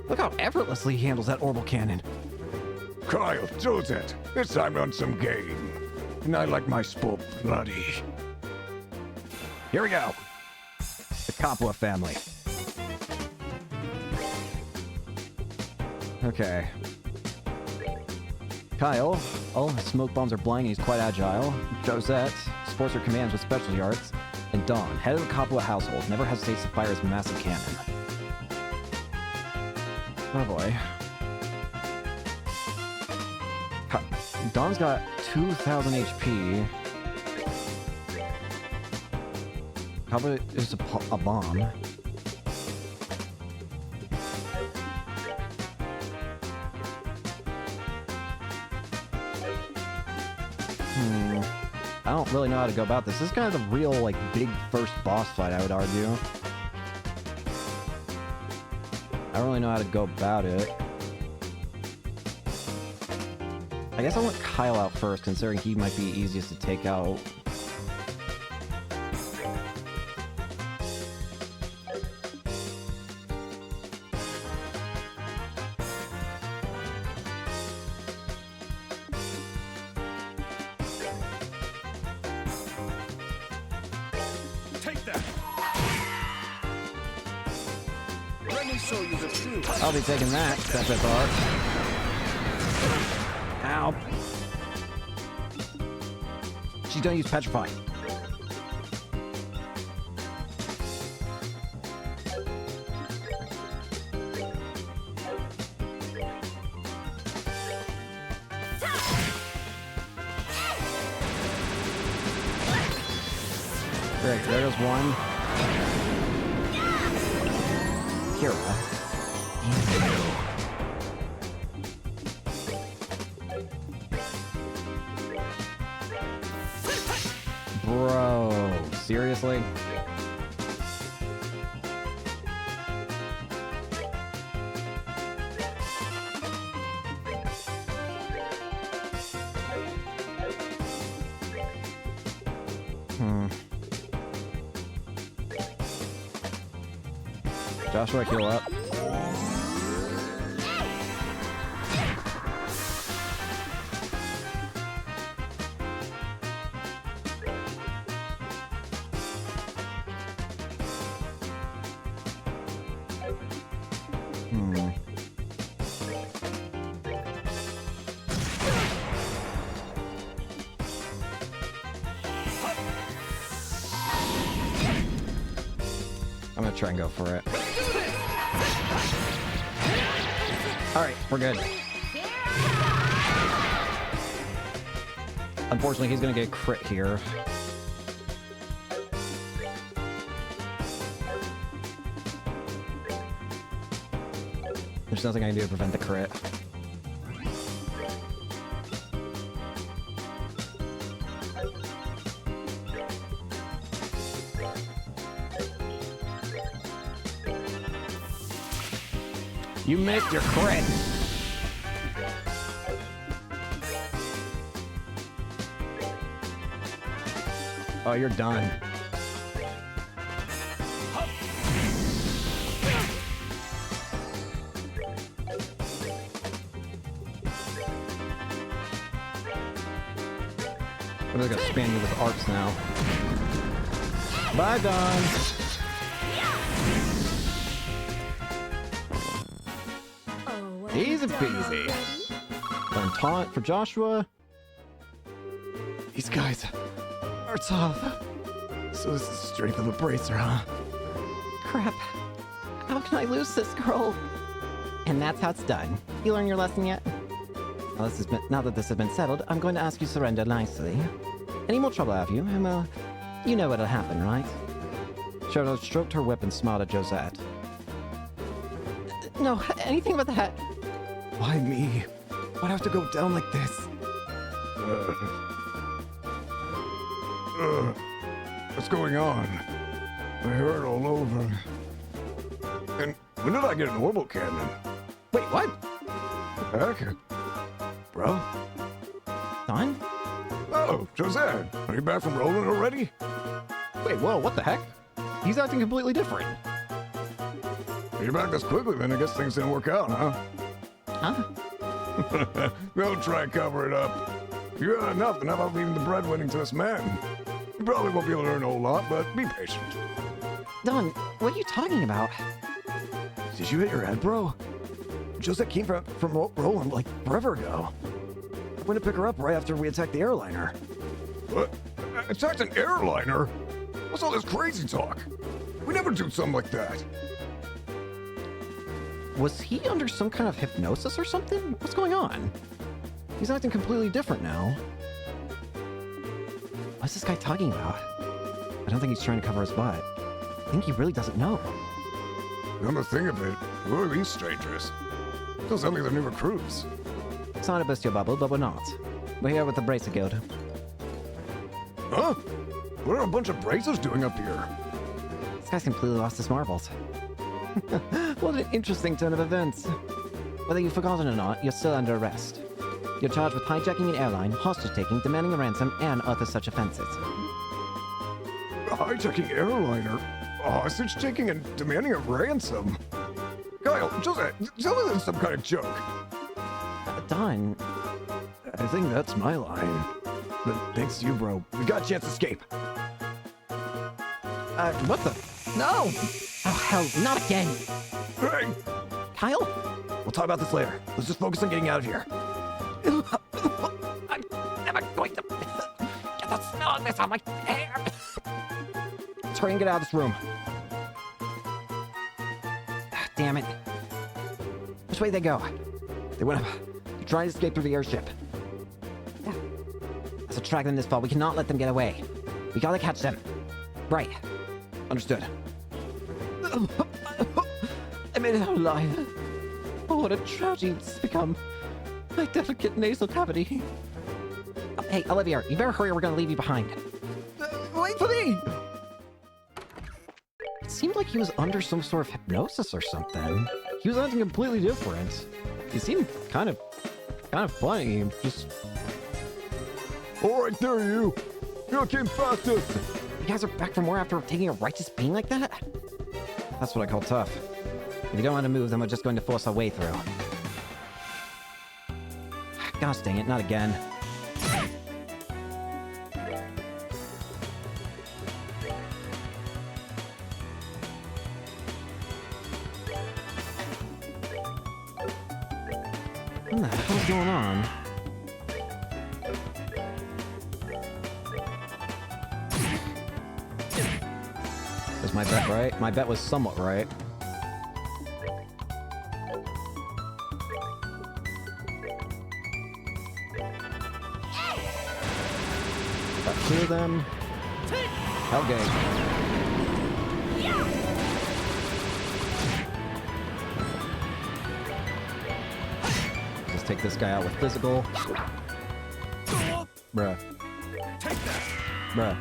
Look how effortlessly he handles that orbital cannon. Kyle, Josette, it's time to run some game. And I like my sport bloody. Here we go! The Kapua family. Okay. Kyle, his smoke bombs are blind and he's quite agile. Josette, sports her commands with specialty arts. And Don, head of the Kapua household, never hesitates to fire his massive cannon. Oh boy. Don's got 2,000 HP. Probably is a bomb. I don't really know how to go about this. This is kind of the real, like, big first boss fight, I would argue. I don't really know how to go about it. I guess I want Kyle out first, considering he might be easiest to take out. Take that. Let me show you the truth. I'll be taking that, step it thought. Ow. She's gonna use Petrify. Great, there goes one. Kira. Bro. seriously? Joshua, heal up. I'm gonna try and go for it. Alright, we're good. Unfortunately, he's gonna get crit here. There's nothing I can do to prevent the crit. You missed your crit! Oh, you're done. I'm just gonna spam you with arcs now. Bye, Don! Oh, are Easy you done peasy. already? Learn taunt for Joshua. These guys are tough. So this is the strength of a bracer, huh? Crap. How can I lose this girl? And that's how it's done. You learn your lesson yet? Now that this has been settled, I'm going to ask you to surrender nicely. Any more trouble have you? And well, you know what'll happen, right? Shadow stroked her whip and smiled at Josette. No, anything but that. Why me? Why'd I have to go down like this? What's going on? I hurt all over. And when did I get an orbital cannon? Wait, what? Heck? Bro? Don? Oh, Josette, are you back from rolling already? Wait, whoa, what the heck? He's acting completely different. You're back this quickly, then I guess things didn't work out, huh? Huh? Don't try and cover it up. If you had enough, then how about leaving the breadwinning to this man? You probably won't be able to earn a whole lot, but be patient. Don, what are you talking about? Did you hit your head, bro? Josette came from Roland like forever ago. I went to pick her up right after we attacked the airliner. What? Attacked an airliner? What's all this crazy talk? We never do something like that. Was he under some kind of hypnosis or something? What's going on? He's acting completely different now. What's this guy talking about? I don't think he's trying to cover his butt. I think he really doesn't know. Come to think of it, who are these strangers? Those sound like they're new recruits. It's not a bestial bubble, but we're not. We're here with the Bracer Guild. Huh? What are a bunch of bracers doing up here? This guy's completely lost his marbles. What an interesting turn of events. Whether you've forgotten or not, you're still under arrest. You're charged with hijacking an airline, hostage-taking, demanding a ransom, and other such offenses. Hijacking airliner, hostage-taking and demanding a ransom. Kyle, Josette, tell me this is some kind of joke. Don, I think that's my line. But thanks to you, bro, we got a chance to escape. What the? No! oh hell, not again! Hey, Kyle? We'll talk about this later. Let's just focus on getting out of here. I'm never going to get the smell of this on my hair! Let's hurry and get out of this room. Damn it. Which way they go? They went up. They're trying to escape through the airship. Let's attract them this far. We cannot let them get away. We gotta catch them. Right. Understood. I made it out alive. Oh, what a tragedy it's become. My delicate nasal cavity. Oh, hey, Olivia, you better hurry or we're gonna leave you behind. Wait for me! seemed like he was under some sort of hypnosis or something. He was acting completely different. He seemed kind of funny. Just All right, there you. You came fastest. you guys are back from war after taking a righteous beating like that? That's what I call tough. If you don't want to move, then we're just going to force our way through. Gosh dang it, not again. What the hell's going on? Was my bet right? My bet was somewhat right. Got two of them. Hellgate. Just take this guy out with physical. Bruh. Bruh.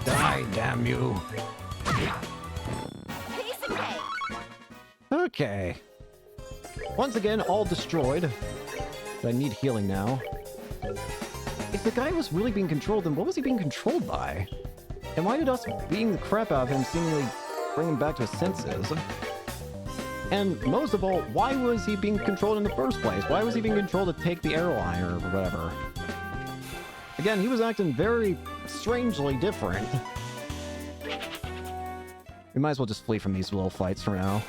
Die, damn you. Piece of cake. Okay. Once again, all destroyed. But I need healing now. If the guy was really being controlled, then what was he being controlled by? And why did us beating the crap out of him seemingly bring him back to his senses? And most of all, why was he being controlled in the first place? Why was he being controlled to take the arrow iron or whatever? Again, he was acting very strangely different. We might as well just flee from these little fights for now.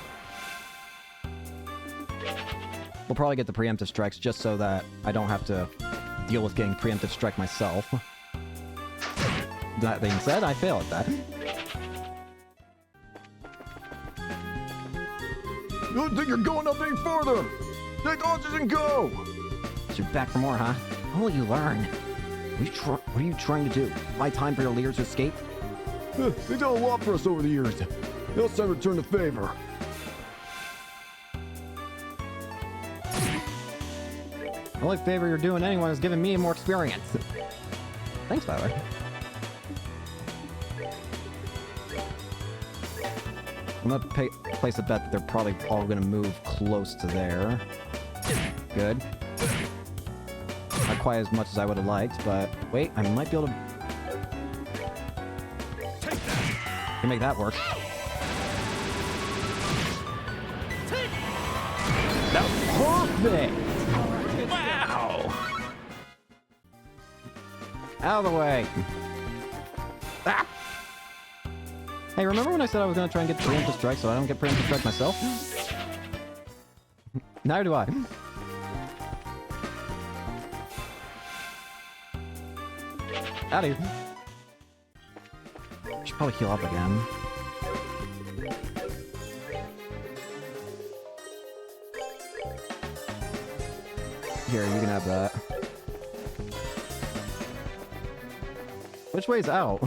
We'll probably get the preemptive strikes just so that I don't have to deal with getting preemptive strike myself. That being said, I fail at that. You don't think you're going up any further? Take arches and go! So you're back for more, huh? What will you learn? What are you trying to do? Buy time for your leaders to escape? They've done a lot for us over the years. Now it's time to return the favor. The only favor you're doing anyone is giving me more experience. Thanks, by the way. I'm gonna place a bet that they're probably all gonna move close to there. Good. Not quite as much as I would have liked, but wait, I might be able to... Can make that work. That was perfect! Wow! Out of the way! Ah! Hey, remember when I said I was gonna try and get preemptive strike so I don't get preemptive strike myself? Neither do I. Out of here. Should probably heal up again. Here, you can have that. Which way's out?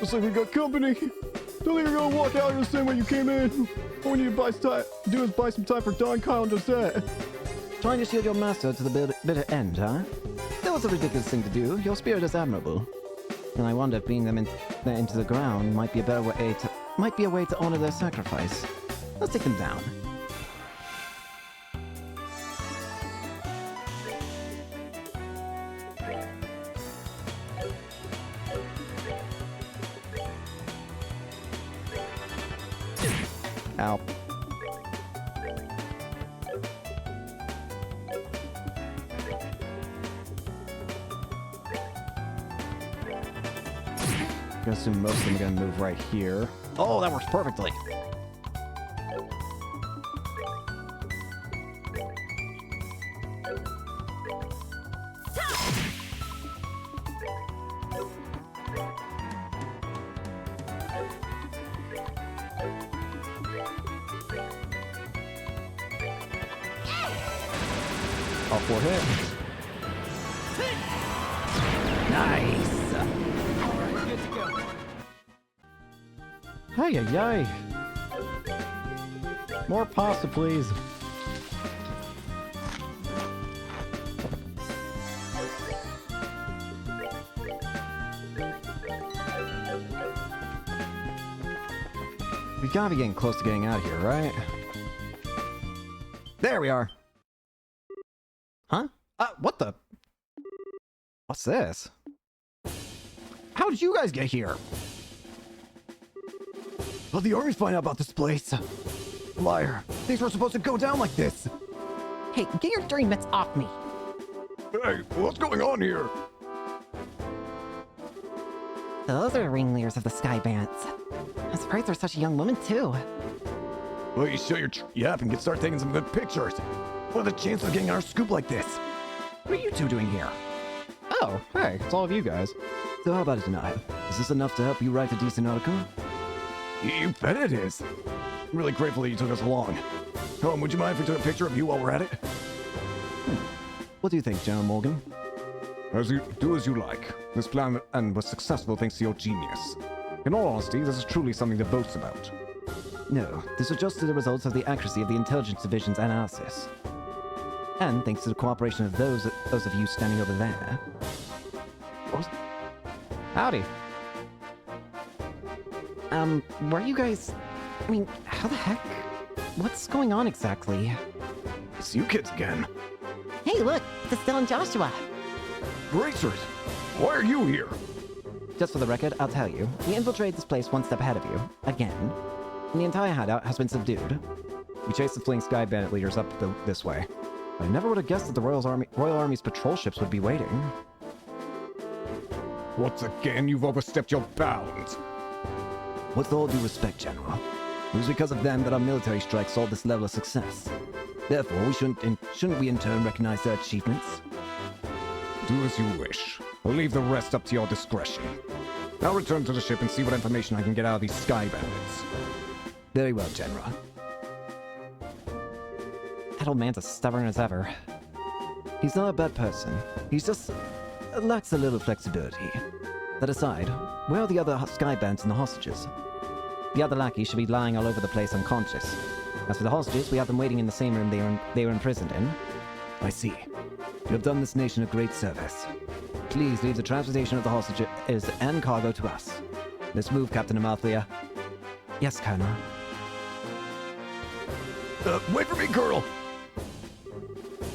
Looks like we got company. Don't think you're gonna walk out here the same way you came in. All we need to buy some time for Don, Kyle, and Josette. Trying to shield your master to the bitter end, huh? That was a ridiculous thing to do. Your spirit is admirable. And I wonder if beating them into the ground might be a way to honor their sacrifice. Let's take them down. Ow. I'm gonna assume most of them are gonna move right here. Oh, that works perfectly. All four hits. Nice. Hey, yay! More pasta, please. We gotta be getting close to getting out of here, right? There we are. Huh? What the? What's this? How did you guys get here? How'd the army find out about this place? Liar. Things were supposed to go down like this. Hey, get your dirty mitts off me. Hey, what's going on here? Those are the ringleaders of the Sky Bands. I'm surprised they're such a young woman, too. Well, you show your yap and start taking some good pictures. What are the chances of getting our scoop like this? What are you two doing here? Oh, hey, it's all of you guys. So how about it tonight? Is this enough to help you write a decent article? You bet it is. I'm really grateful that you took us along. Oh, and would you mind if we took a picture of you while we're at it? What do you think, General Morgan? Do as you like. This plan and was successful thanks to your genius. In all honesty, this is truly something to boast about. No, this was just the results of the accuracy of the Intelligence Division's analysis. And thanks to the cooperation of those of you standing over there. Howdy. Were you guys... I mean, how the heck? What's going on exactly? It's you kids again. Hey, look! It's Estelle and Joshua! Bracers! Why are you here? Just for the record, I'll tell you, we infiltrated this place one step ahead of you, again. And the entire hideout has been subdued. We chased the fleeing Sky Bandit leaders up this way. I never would have guessed that the Royal Army's patrol ships would be waiting. Once again, you've overstepped your bounds. With all due respect, General, it was because of them that our military strike saw this level of success. Therefore, shouldn't we in turn recognize their achievements? Do as you wish. I'll leave the rest up to your discretion. I'll return to the ship and see what information I can get out of these Sky Bandits. Very well, General. That old man's as stubborn as ever. He's not a bad person. He's just lacks a little flexibility. That aside, where are the other Sky Bands and the hostages? The other lackeys should be lying all over the place unconscious. As for the hostages, we have them waiting in the same room they were imprisoned in. I see. You have done this nation a great service. Please leave the transportation of the hostages and cargo to us. Let's move, Captain Amalthea. Yes, Colonel. Wait for me, Colonel!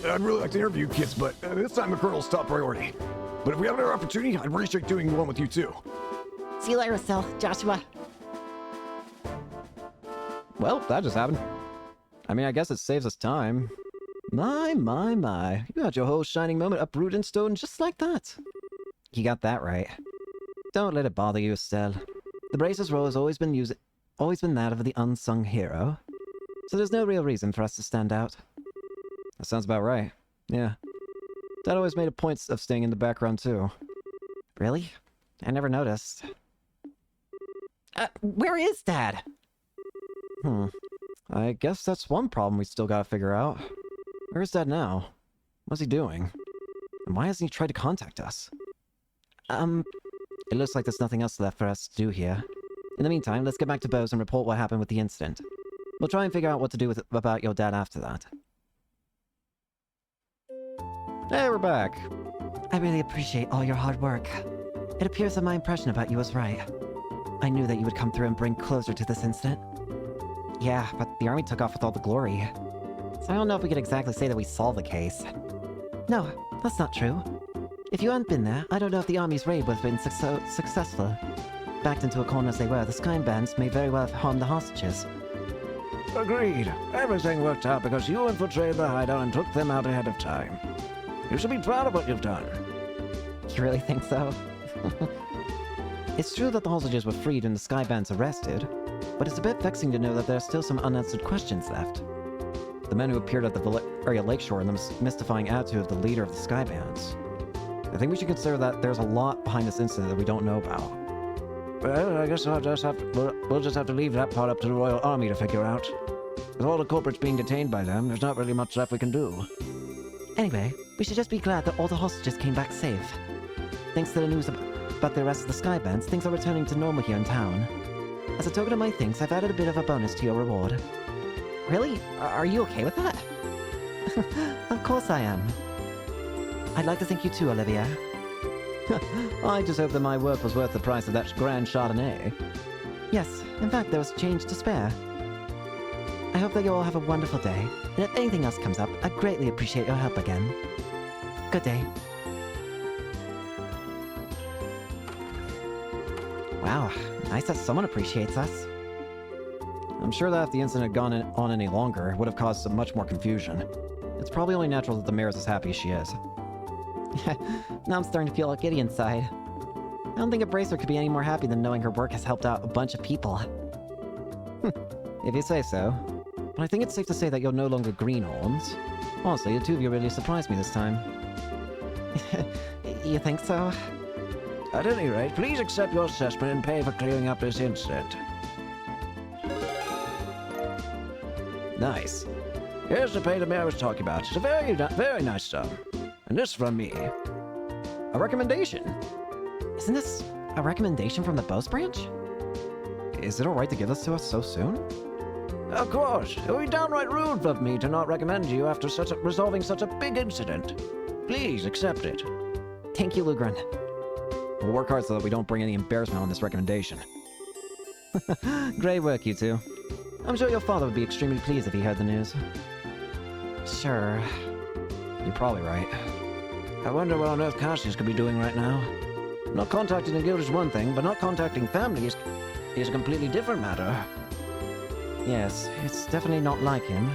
I'd really like to interview you kids, but this time the Colonel's top priority. But if we have another opportunity, I'd appreciate doing one with you too. See you later, Estelle. Joshua. Well, that just happened. I mean, I guess it saves us time. My. You had your whole shining moment uprooted in stone just like that. You got that right. Don't let it bother you, Estelle. The Bracer's role has always been that of the unsung hero. So there's no real reason for us to stand out. That sounds about right. Yeah. Dad always made a point of staying in the background, too. Really? I never noticed. Where is Dad? I guess that's one problem we still gotta figure out. Where's Dad now? What's he doing? And why hasn't he tried to contact us? It looks like there's nothing else left for us to do here. In the meantime, let's get back to Bose and report what happened with the incident. We'll try and figure out what to do about your dad after that. Hey, we're back. I really appreciate all your hard work. It appears that my impression about you was right. I knew that you would come through and bring closure to this incident. Yeah, but the army took off with all the glory. So I don't know if we could exactly say that we solved the case. No, that's not true. If you hadn't been there, I don't know if the army's raid would have been so successful. Backed into a corner as they were, the Sky Bands may very well have harmed the hostages. Agreed. Everything worked out because you infiltrated the hideout and took them out ahead of time. You should be proud of what you've done. You really think so? It's true that the hostages were freed and the Sky Bands arrested, but it's a bit vexing to know that there are still some unanswered questions left. The men who appeared at the Valeria Lakeshore and the mystifying attitude of the leader of the Sky Bands. I think we should consider that there's a lot behind this incident that we don't know about. Well, I guess we'll just have to leave that part up to the Royal Army to figure out. With all the culprits being detained by them, there's not really much left we can do. Anyway, we should just be glad that all the hostages came back safe. Thanks to the news about the rest of the Sky Bands, things are returning to normal here in town. As a token of my thanks, I've added a bit of a bonus to your reward. Really? Are you okay with that? Of course I am. I'd like to thank you too, Olivia. I just hope that my work was worth the price of that grand Chardonnay. Yes, in fact, there was change to spare. I hope that you all have a wonderful day, and if anything else comes up, I'd greatly appreciate your help again. Good day. Wow, nice that someone appreciates us. I'm sure that if the incident had gone on any longer, it would have caused some much more confusion. It's probably only natural that the mayor is as happy as she is. Now I'm starting to feel all giddy inside. I don't think a bracer could be any more happy than knowing her work has helped out a bunch of people. If you say so. But I think it's safe to say that you're no longer greenhorns. Honestly, the two of you really surprised me this time. You think so? At any rate, please accept your assessment and pay for clearing up this incident. Nice. Here's the pay the mayor was talking about. It's a very nice sum. And this from me. A recommendation. Isn't this a recommendation from the Boast Branch? Is it alright to give this to us so soon? Of course. It would be downright rude of me to not recommend you after resolving such a big incident. Please accept it. Thank you, Lugren. We'll work hard so that we don't bring any embarrassment on this recommendation. Great work, you two. I'm sure your father would be extremely pleased if he heard the news. Sure. You're probably right. I wonder what on earth Cassius could be doing right now. Not contacting the guild is one thing, but not contacting family is a completely different matter. Yes, it's definitely not like him.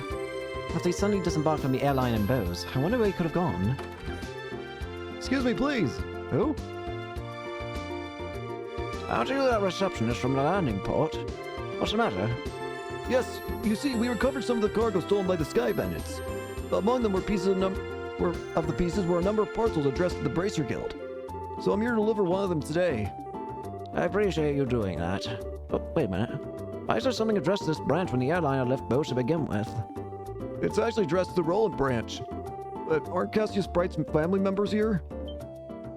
After he suddenly disembarked from the airline in Bose, I wonder where he could have gone. Excuse me, please. Who? Aren't you that receptionist from the landing port? What's the matter? Yes, you see, we recovered some of the cargo stolen by the Sky Bandits. Among them were pieces of the pieces were a number of parcels addressed to the Bracer Guild. So I'm here to deliver one of them today. I appreciate you doing that. But wait a minute. Why is there something addressed to this branch when the airliner left Bose to begin with? It's actually addressed to the Roland branch. But aren't Cassius Bright's family members here?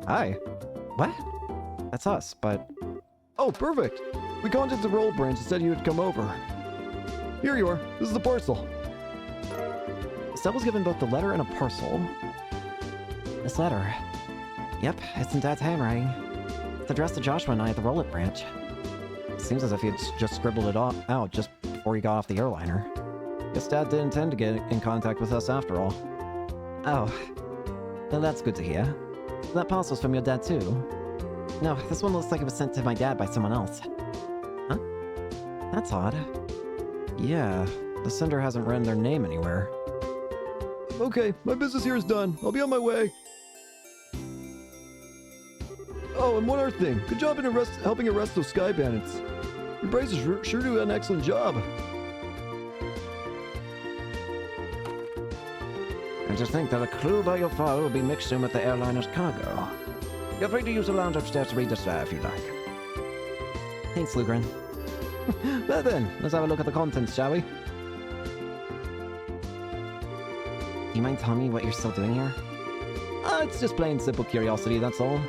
Hi. What? That's us, but... Oh, perfect. We contacted the Roland branch and said you would come over. Here you are. This is the parcel. Estelle was given both the letter and a parcel. This letter. Yep, it's in Dad's handwriting. It's addressed to Joshua and I at the Roland branch. Seems as if he had just scribbled it out just before he got off the airliner. Guess Dad did intend to get in contact with us after all. Oh. Well, that's good to hear. That parcel's from your dad, too. No, this one looks like it was sent to my dad by someone else. Huh? That's odd. Yeah, the sender hasn't written their name anywhere. Okay, my business here is done. I'll be on my way. Oh, and one other thing. Good job in helping arrest those Sky Bandits. Your bracers sure do an excellent job. And to think that a clue about your father will be mixed in with the airliner's cargo. Feel free to use the lounge upstairs to read this letter if you like. Thanks, Lugren. Well then, let's have a look at the contents, shall we? Do you mind telling me what you're still doing here? It's just plain simple curiosity, that's all.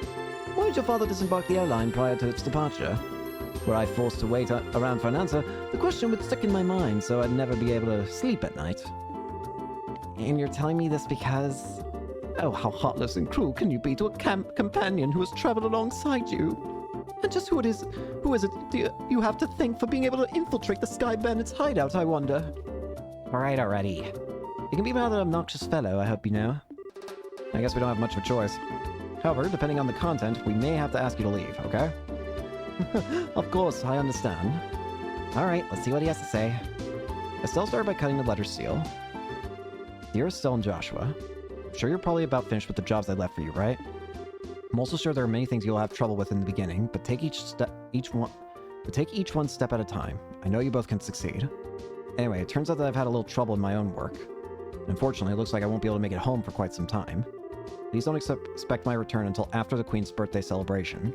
Why did your father disembark the airline prior to its departure? Were I forced to wait around for an answer, the question would stick in my mind, so I'd never be able to sleep at night. And you're telling me this because... Oh, how heartless and cruel can you be to a companion who has traveled alongside you? And just who is it you have to thank for being able to infiltrate the Sky Bandits' hideout, I wonder? Alright, already. You can be a rather obnoxious fellow, I hope you know. I guess we don't have much of a choice. However, depending on the content, we may have to ask you to leave, okay? Of course, I understand. Alright, let's see what he has to say. Estelle started by cutting the letter seal. Dear Estelle and Joshua, I'm sure you're probably about finished with the jobs I left for you, right? I'm also sure there are many things you'll have trouble with in the beginning, but take each one step at a time. I know you both can succeed. Anyway, it turns out that I've had a little trouble in my own work. Unfortunately, it looks like I won't be able to make it home for quite some time. Please don't expect my return until after the Queen's birthday celebration.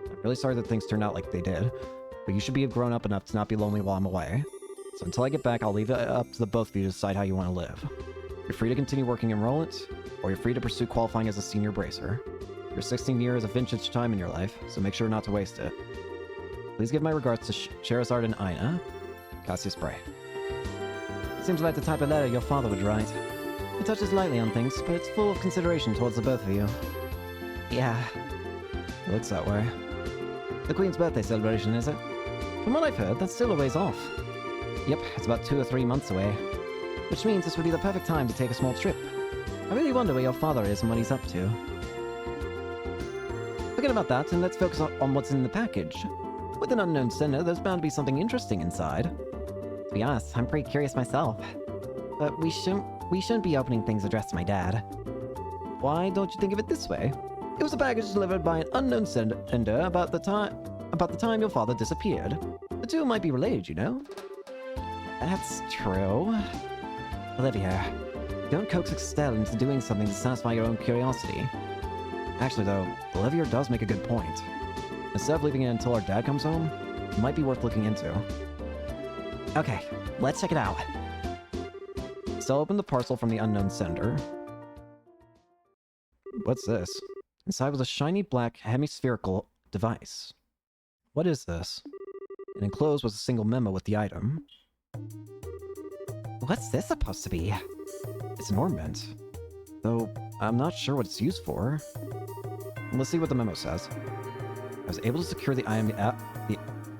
I'm really sorry that things turned out like they did, but you should be grown up enough to not be lonely while I'm away. So until I get back, I'll leave it up to the both of you to decide how you want to live. You're free to continue working in Roland, or you're free to pursue qualifying as a senior bracer. Your 16th year is a vintage time in your life, so make sure not to waste it. Please give my regards to Sherazard and Aina. Cassius Bray. Seems like the type of letter your father would write. It touches lightly on things, but it's full of consideration towards the both of you. Yeah. It looks that way. The Queen's birthday celebration, is it? From what I've heard, that's still a ways off. Yep, it's about 2 or 3 months away. Which means this would be the perfect time to take a small trip. I really wonder where your father is and what he's up to. Forget about that, and let's focus on what's in the package. With an unknown sender, there's bound to be something interesting inside. To be honest, I'm pretty curious myself. But we shouldn't be opening things addressed to my dad. Why don't you think of it this way? It was a package delivered by an unknown sender about the time your father disappeared. The two might be related, you know? That's true. Olivia, don't coax Estelle into doing something to satisfy your own curiosity. Actually, though, Olivia does make a good point. Instead of leaving it until our dad comes home, it might be worth looking into. Okay, let's check it out. Estelle opened the parcel from the unknown sender. What's this? Inside was a shiny black hemispherical device. What is this? And enclosed was a single memo with the item. What's this supposed to be? It's an ornament. Though, I'm not sure what it's used for. Let's see what the memo says. I was able to secure the item the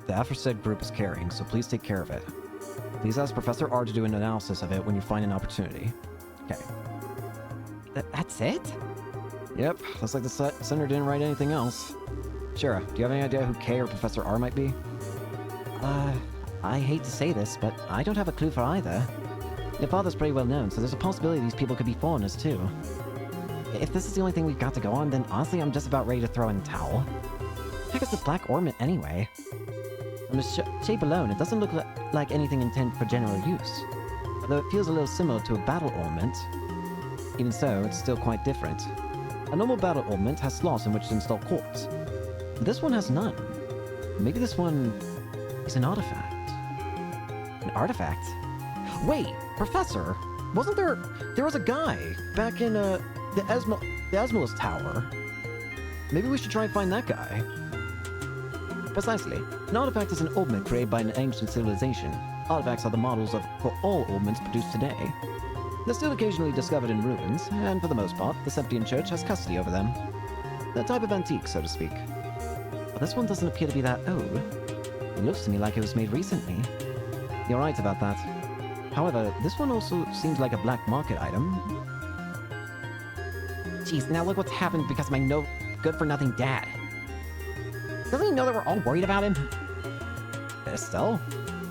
aforesaid group is carrying, so please take care of it. Please ask Professor R to do an analysis of it when you find an opportunity. Okay. That's it? Yep, looks like the sender didn't write anything else. Shira, do you have any idea who K or Professor R might be? I hate to say this, but I don't have a clue for either. Your father's pretty well known, so there's a possibility these people could be foreigners too. If this is the only thing we've got to go on, then honestly I'm just about ready to throw in the towel. Heck is a black ornament anyway? From the shape alone, it doesn't look like anything intended for general use. Although it feels a little similar to a battle ornament. Even so, it's still quite different. A normal battle ornament has slots in which to install quartz. This one has none. Maybe this one is an artifact. An artifact? Wait, Professor! Wasn't there... There was a guy back in, the Asmolus Tower. Maybe we should try and find that guy. Precisely. An artifact is an ornament created by an ancient civilization. Artifacts are the models for all ornaments produced today. They're still occasionally discovered in ruins, and for the most part, the Septian Church has custody over them. They're a type of antique, so to speak. But this one doesn't appear to be that old. It looks to me like it was made recently. You're right about that. However, this one also seems like a black market item. Jeez, now look what's happened because of my no good-for-nothing dad. Doesn't he know that we're all worried about him? Estelle?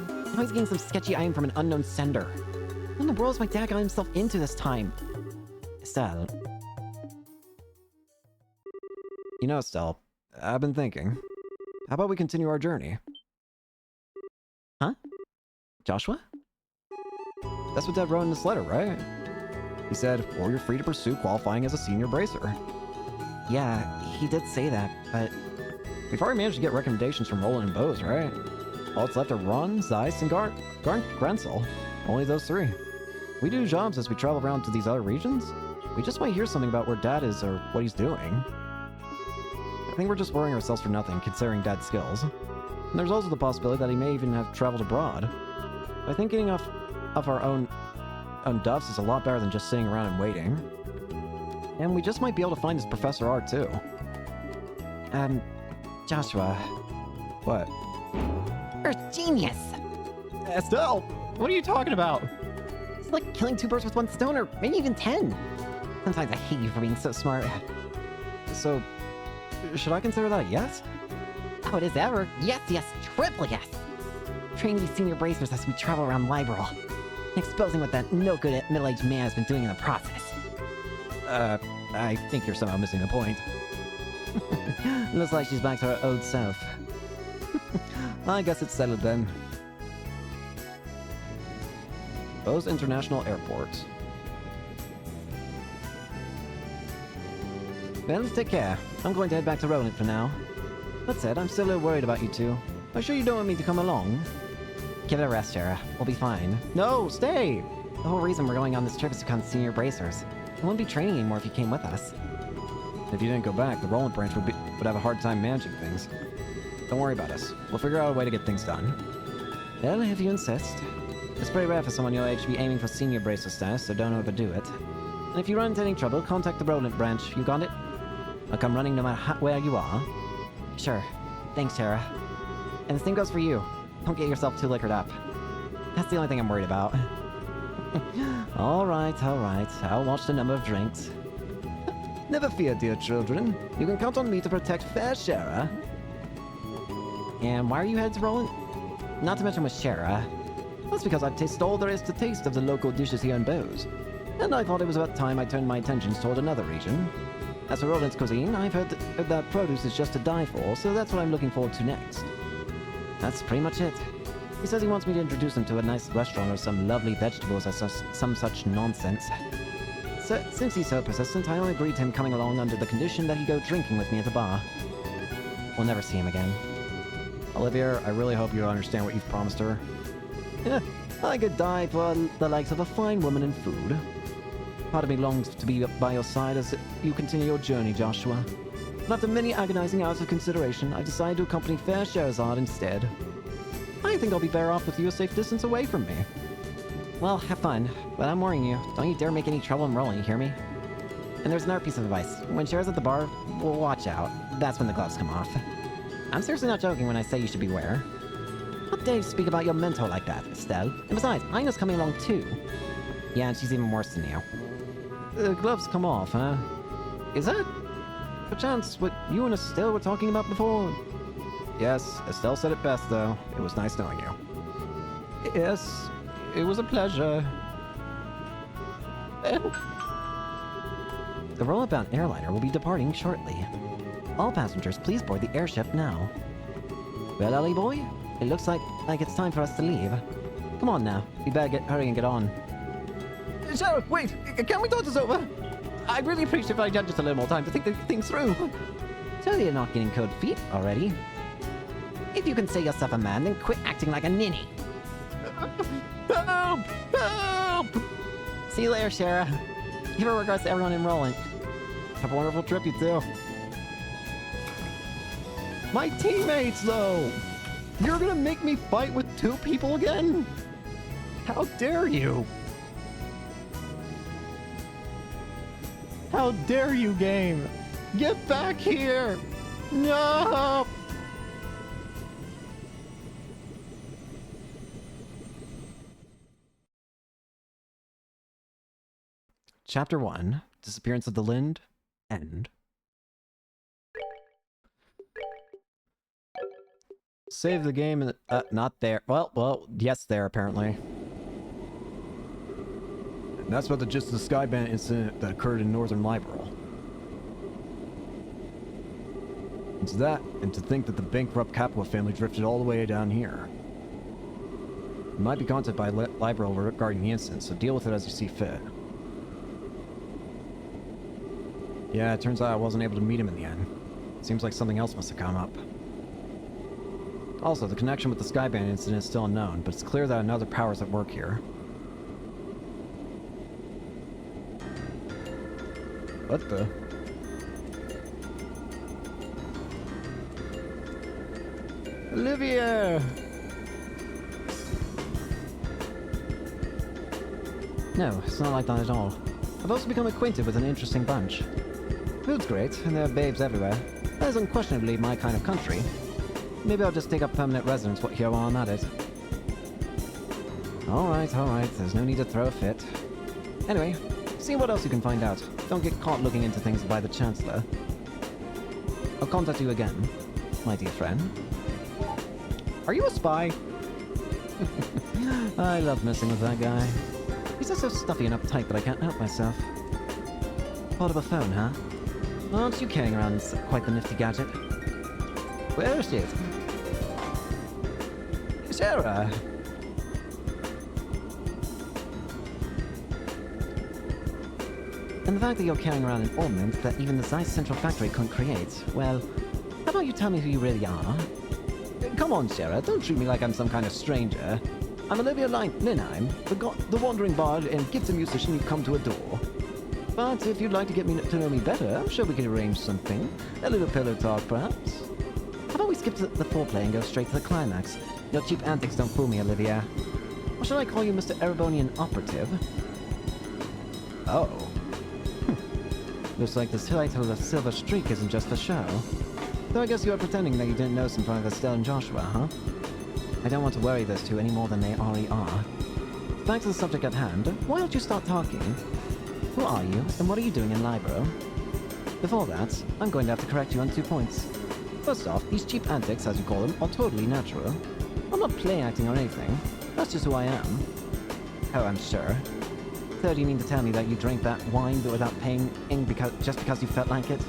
Now he's getting some sketchy item from an unknown sender. What in the world has my dad got himself into this time? Estelle. You know, Estelle, I've been thinking. How about we continue our journey? Huh? Joshua? That's what Dad wrote in this letter, right? He said, or you're free to pursue qualifying as a senior bracer. Yeah, he did say that, but... We've already managed to get recommendations from Roland and Bose, right? All that's left are Ron, Zeiss, and Gransel. Only those three. We do jobs as we travel around to these other regions. We just might hear something about where Dad is or what he's doing. I think we're just worrying ourselves for nothing, considering Dad's skills. And there's also the possibility that he may even have traveled abroad. I think getting off our own duffs is a lot better than just sitting around and waiting. And we just might be able to find this Professor R too. Joshua. What? You're a genius! Estelle, what are you talking about? It's like killing 2 birds with 1 stone, or maybe even 10. Sometimes I hate you for being so smart. So, should I consider that a yes? Oh, it is ever. Yes, yes, triple yes. Training these senior bracers as we travel around Liberal. Exposing what that no-good middle-aged man has been doing in the process. I think you're somehow missing the point. Looks like she's back to her old self. I guess it's settled then. Bose International Airport. Well, take care. I'm going to head back to Roland for now. That said, I'm still a little worried about you two. Are you sure you don't want me to come along? Give it a rest, Shara. We'll be fine. No, stay! The whole reason we're going on this trip is to become senior bracers. We wouldn't be training anymore if you came with us. If you didn't go back, the Roland branch would have a hard time managing things. Don't worry about us. We'll figure out a way to get things done. Well, if you insist. It's pretty rare for someone your age to be aiming for senior bracer status, so don't overdo it. And if you run into any trouble, contact the Roland branch. You got it? I'll come running no matter where you are. Sure. Thanks, Shara. And the same goes for you. Don't get yourself too liquored up. That's the only thing I'm worried about. Alright, I'll watch the number of drinks. Never fear, dear children. You can count on me to protect Fair Shara. And why are you headed to Roland? Not to mention with Shara. That's because I've tasted all there is to taste of the local dishes here in Bose. And I thought it was about time I turned my attentions toward another region. As for Roland's cuisine, I've heard that produce is just to die for, so that's what I'm looking forward to next. That's pretty much it. He says he wants me to introduce him to a nice restaurant or some lovely vegetables or some such nonsense. So, since he's so persistent, I only agreed to him coming along under the condition that he go drinking with me at the bar. We'll never see him again. Olivia, I really hope you understand what you've promised her. Yeah, I could die for the likes of a fine woman and food. Part of me longs to be by your side as you continue your journey, Joshua. But after many agonizing hours of consideration, I decided to accompany Fair Scheherazade instead. I think I'll be better off with you a safe distance away from me. Well, have fun, but I'm warning you, don't you dare make any trouble in Roland, you hear me? And there's another piece of advice. When Cher's at the bar, well, watch out. That's when the gloves come off. I'm seriously not joking when I say you should beware. How dare you speak about your mentor like that, Estelle? And besides, Ina's coming along too. Yeah, and she's even worse than you. The gloves come off, huh? Is that, perchance, what you and Estelle were talking about before? Yes, Estelle said it best, though. It was nice knowing you. Yes, it was a pleasure. The Rollabout airliner will be departing shortly. All passengers, please board the airship now. Well, Ollie boy, it looks like it's time for us to leave. Come on now, we better hurry and get on. Sheriff, wait! Can we talk this over? I'd really appreciate if I had just a little more time to think things through. Tell you you're not getting cold feet already. If you can say yourself a man, then quit acting like a ninny. Help! Help! See you later, Shara. Give our regards to everyone in Roland. Have a wonderful trip, you two. My teammates, though! You're gonna make me fight with two people again? How dare you? How dare you, game? Get back here! No! Chapter 1, Disappearance of the Lind, End. Save the game and not there. Well, yes, there apparently. And that's about the gist of the Skyban incident that occurred in Northern Liberal. It's that, and to think that the bankrupt Capua family drifted all the way down here. You might be contacted by Liberal regarding the incident, so deal with it as you see fit. Yeah, it turns out I wasn't able to meet him in the end. Seems like something else must have come up. Also, the connection with the Skyban incident is still unknown, but it's clear that another power is at work here. What the? Olivia! No, it's not like that at all. I've also become acquainted with an interesting bunch. Food's great, and there are babes everywhere. That is unquestionably my kind of country. Maybe I'll just take up permanent residence here while I'm at it. Alright, there's no need to throw a fit. Anyway, see what else you can find out. Don't get caught looking into things by the Chancellor. I'll contact you again, my dear friend. Are you a spy? I love messing with that guy. He's just so stuffy and uptight that I can't help myself. Part of a phone, huh? Aren't you carrying around quite the nifty gadget? Where is it? Sarah! And the fact that you're carrying around an ornament that even the Zeiss Central Factory couldn't create, well, how about you tell me who you really are? Come on, Sarah, don't treat me like I'm some kind of stranger. I'm Olivia Linheim, the wandering bard and gifted musician you've come to adore. But if you'd like to get to know me better, I'm sure we can arrange something. A little pillow talk, perhaps. How about we skip the foreplay and go straight to the climax? Your cheap antics don't fool me, Olivia. Or should I call you Mr. Erebonian Operative? Oh. Looks like this title of the Silver Streak isn't just for show. Though I guess you are pretending that you didn't notice in front of Estelle and Joshua, huh? I don't want to worry those two any more than they already are. Back to the subject at hand, why don't you start talking? Who are you, and what are you doing in Libro? Before that, I'm going to have to correct you on 2 points. First off, these cheap antics, as you call them, are totally natural. I'm not play acting or anything. That's just who I am. Oh, I'm sure. Third, you mean to tell me that you drank that wine without paying just because you felt like it?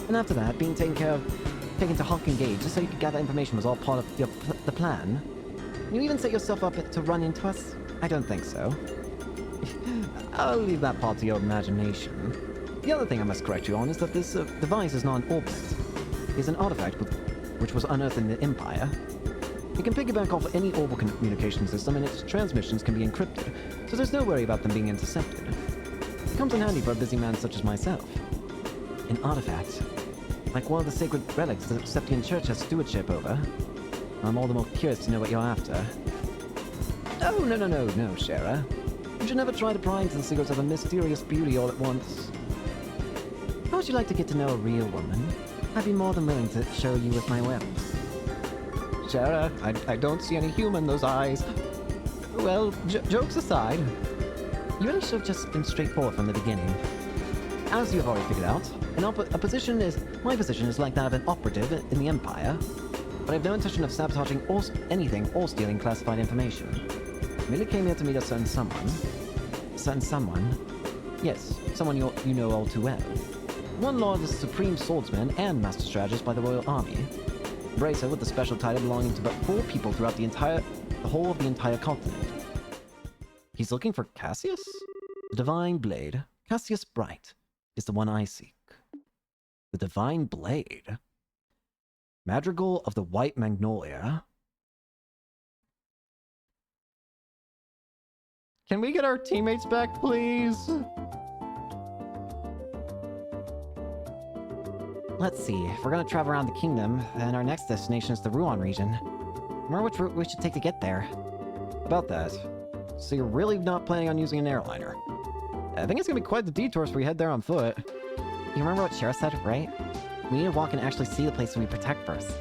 And after that, being taken to Hawking Gate just so you could gather information was all part of the plan? You even set yourself up to run into us? I don't think so. I'll leave that part to your imagination. The other thing I must correct you on is that this device is not an orbital. It's an artifact which was unearthed in the Empire. It can piggyback off any orbital communication system, and its transmissions can be encrypted, so there's no worry about them being intercepted. It comes in handy for a busy man such as myself. An artifact, like one of the sacred relics the Septian Church has stewardship over. I'm all the more curious to know what you're after. Oh, no, Shara. You should never try to pry into the secrets of a mysterious beauty all at once. How would you like to get to know a real woman? I'd be more than willing to show you with my whip. Shara, I don't see any humor in those eyes. Well, jokes aside, you really should have just been straightforward from the beginning. As you've already figured out, my position is like that of an operative in the Empire, but I have no intention of sabotaging anything or stealing classified information. I merely came here to meet a certain someone. Certain someone? Yes, someone you know all too well. One Lord is Supreme Swordsman and Master Strategist by the Royal Army. Bracer with the special title belonging to but 4 people throughout the whole of the entire continent. He's looking for Cassius? The Divine Blade, Cassius Bright, is the one I seek. The Divine Blade? Madrigal of the White Magnolia? Can we get our teammates back, please? Let's see, if we're gonna travel around the kingdom, then our next destination is the Ruan region. Remember which route we should take to get there? About that. So you're really not planning on using an airliner? I think it's gonna be quite the detour if we head there on foot. You remember what Shara said, right? We need to walk and actually see the place we protect first.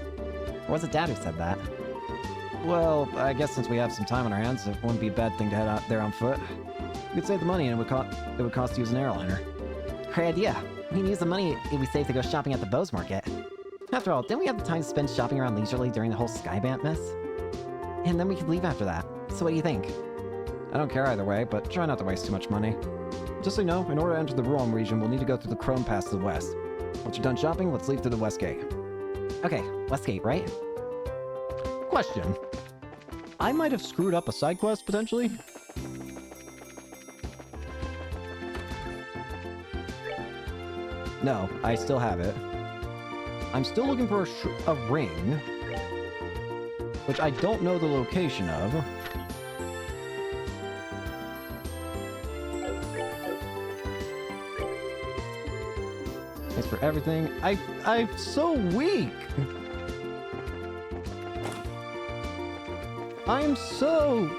Or was it Dad who said that? Well, I guess since we have some time on our hands, it wouldn't be a bad thing to head out there on foot. We could save the money and it would cost to use an airliner. Great idea. We can use the money we save to go shopping at the Bose Market. After all, didn't we have the time to spend shopping around leisurely during the whole Skybant mess? And then we could leave after that. So what do you think? I don't care either way, but try not to waste too much money. Just so you know, in order to enter the Ruan region, we'll need to go through the Chrome Pass to the west. Once you're done shopping, let's leave through the West Gate. Okay, West Gate, right? Question. I might have screwed up a side quest, potentially? No, I still have it. I'm still looking for a ring, which I don't know the location of. Thanks for everything. I'm so weak! I'm so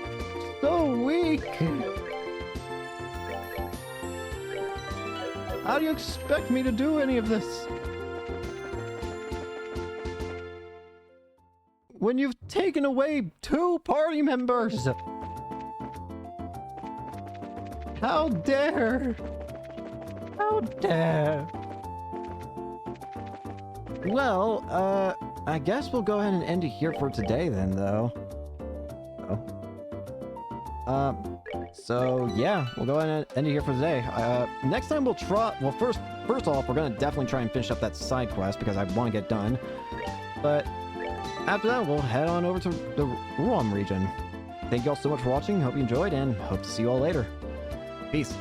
weak! How do you expect me to do any of this? When you've taken away 2 party members! How dare! How dare! Well, I guess we'll go ahead and end it here for today then, though. So yeah, we'll go ahead and end it here for today. Next time we'll try, well first off, we're gonna definitely try and finish up that side quest because I want to get done. But after that, we'll head on over to the Ruan region. Thank you all so much for watching, hope you enjoyed, and hope to see you all later. Peace.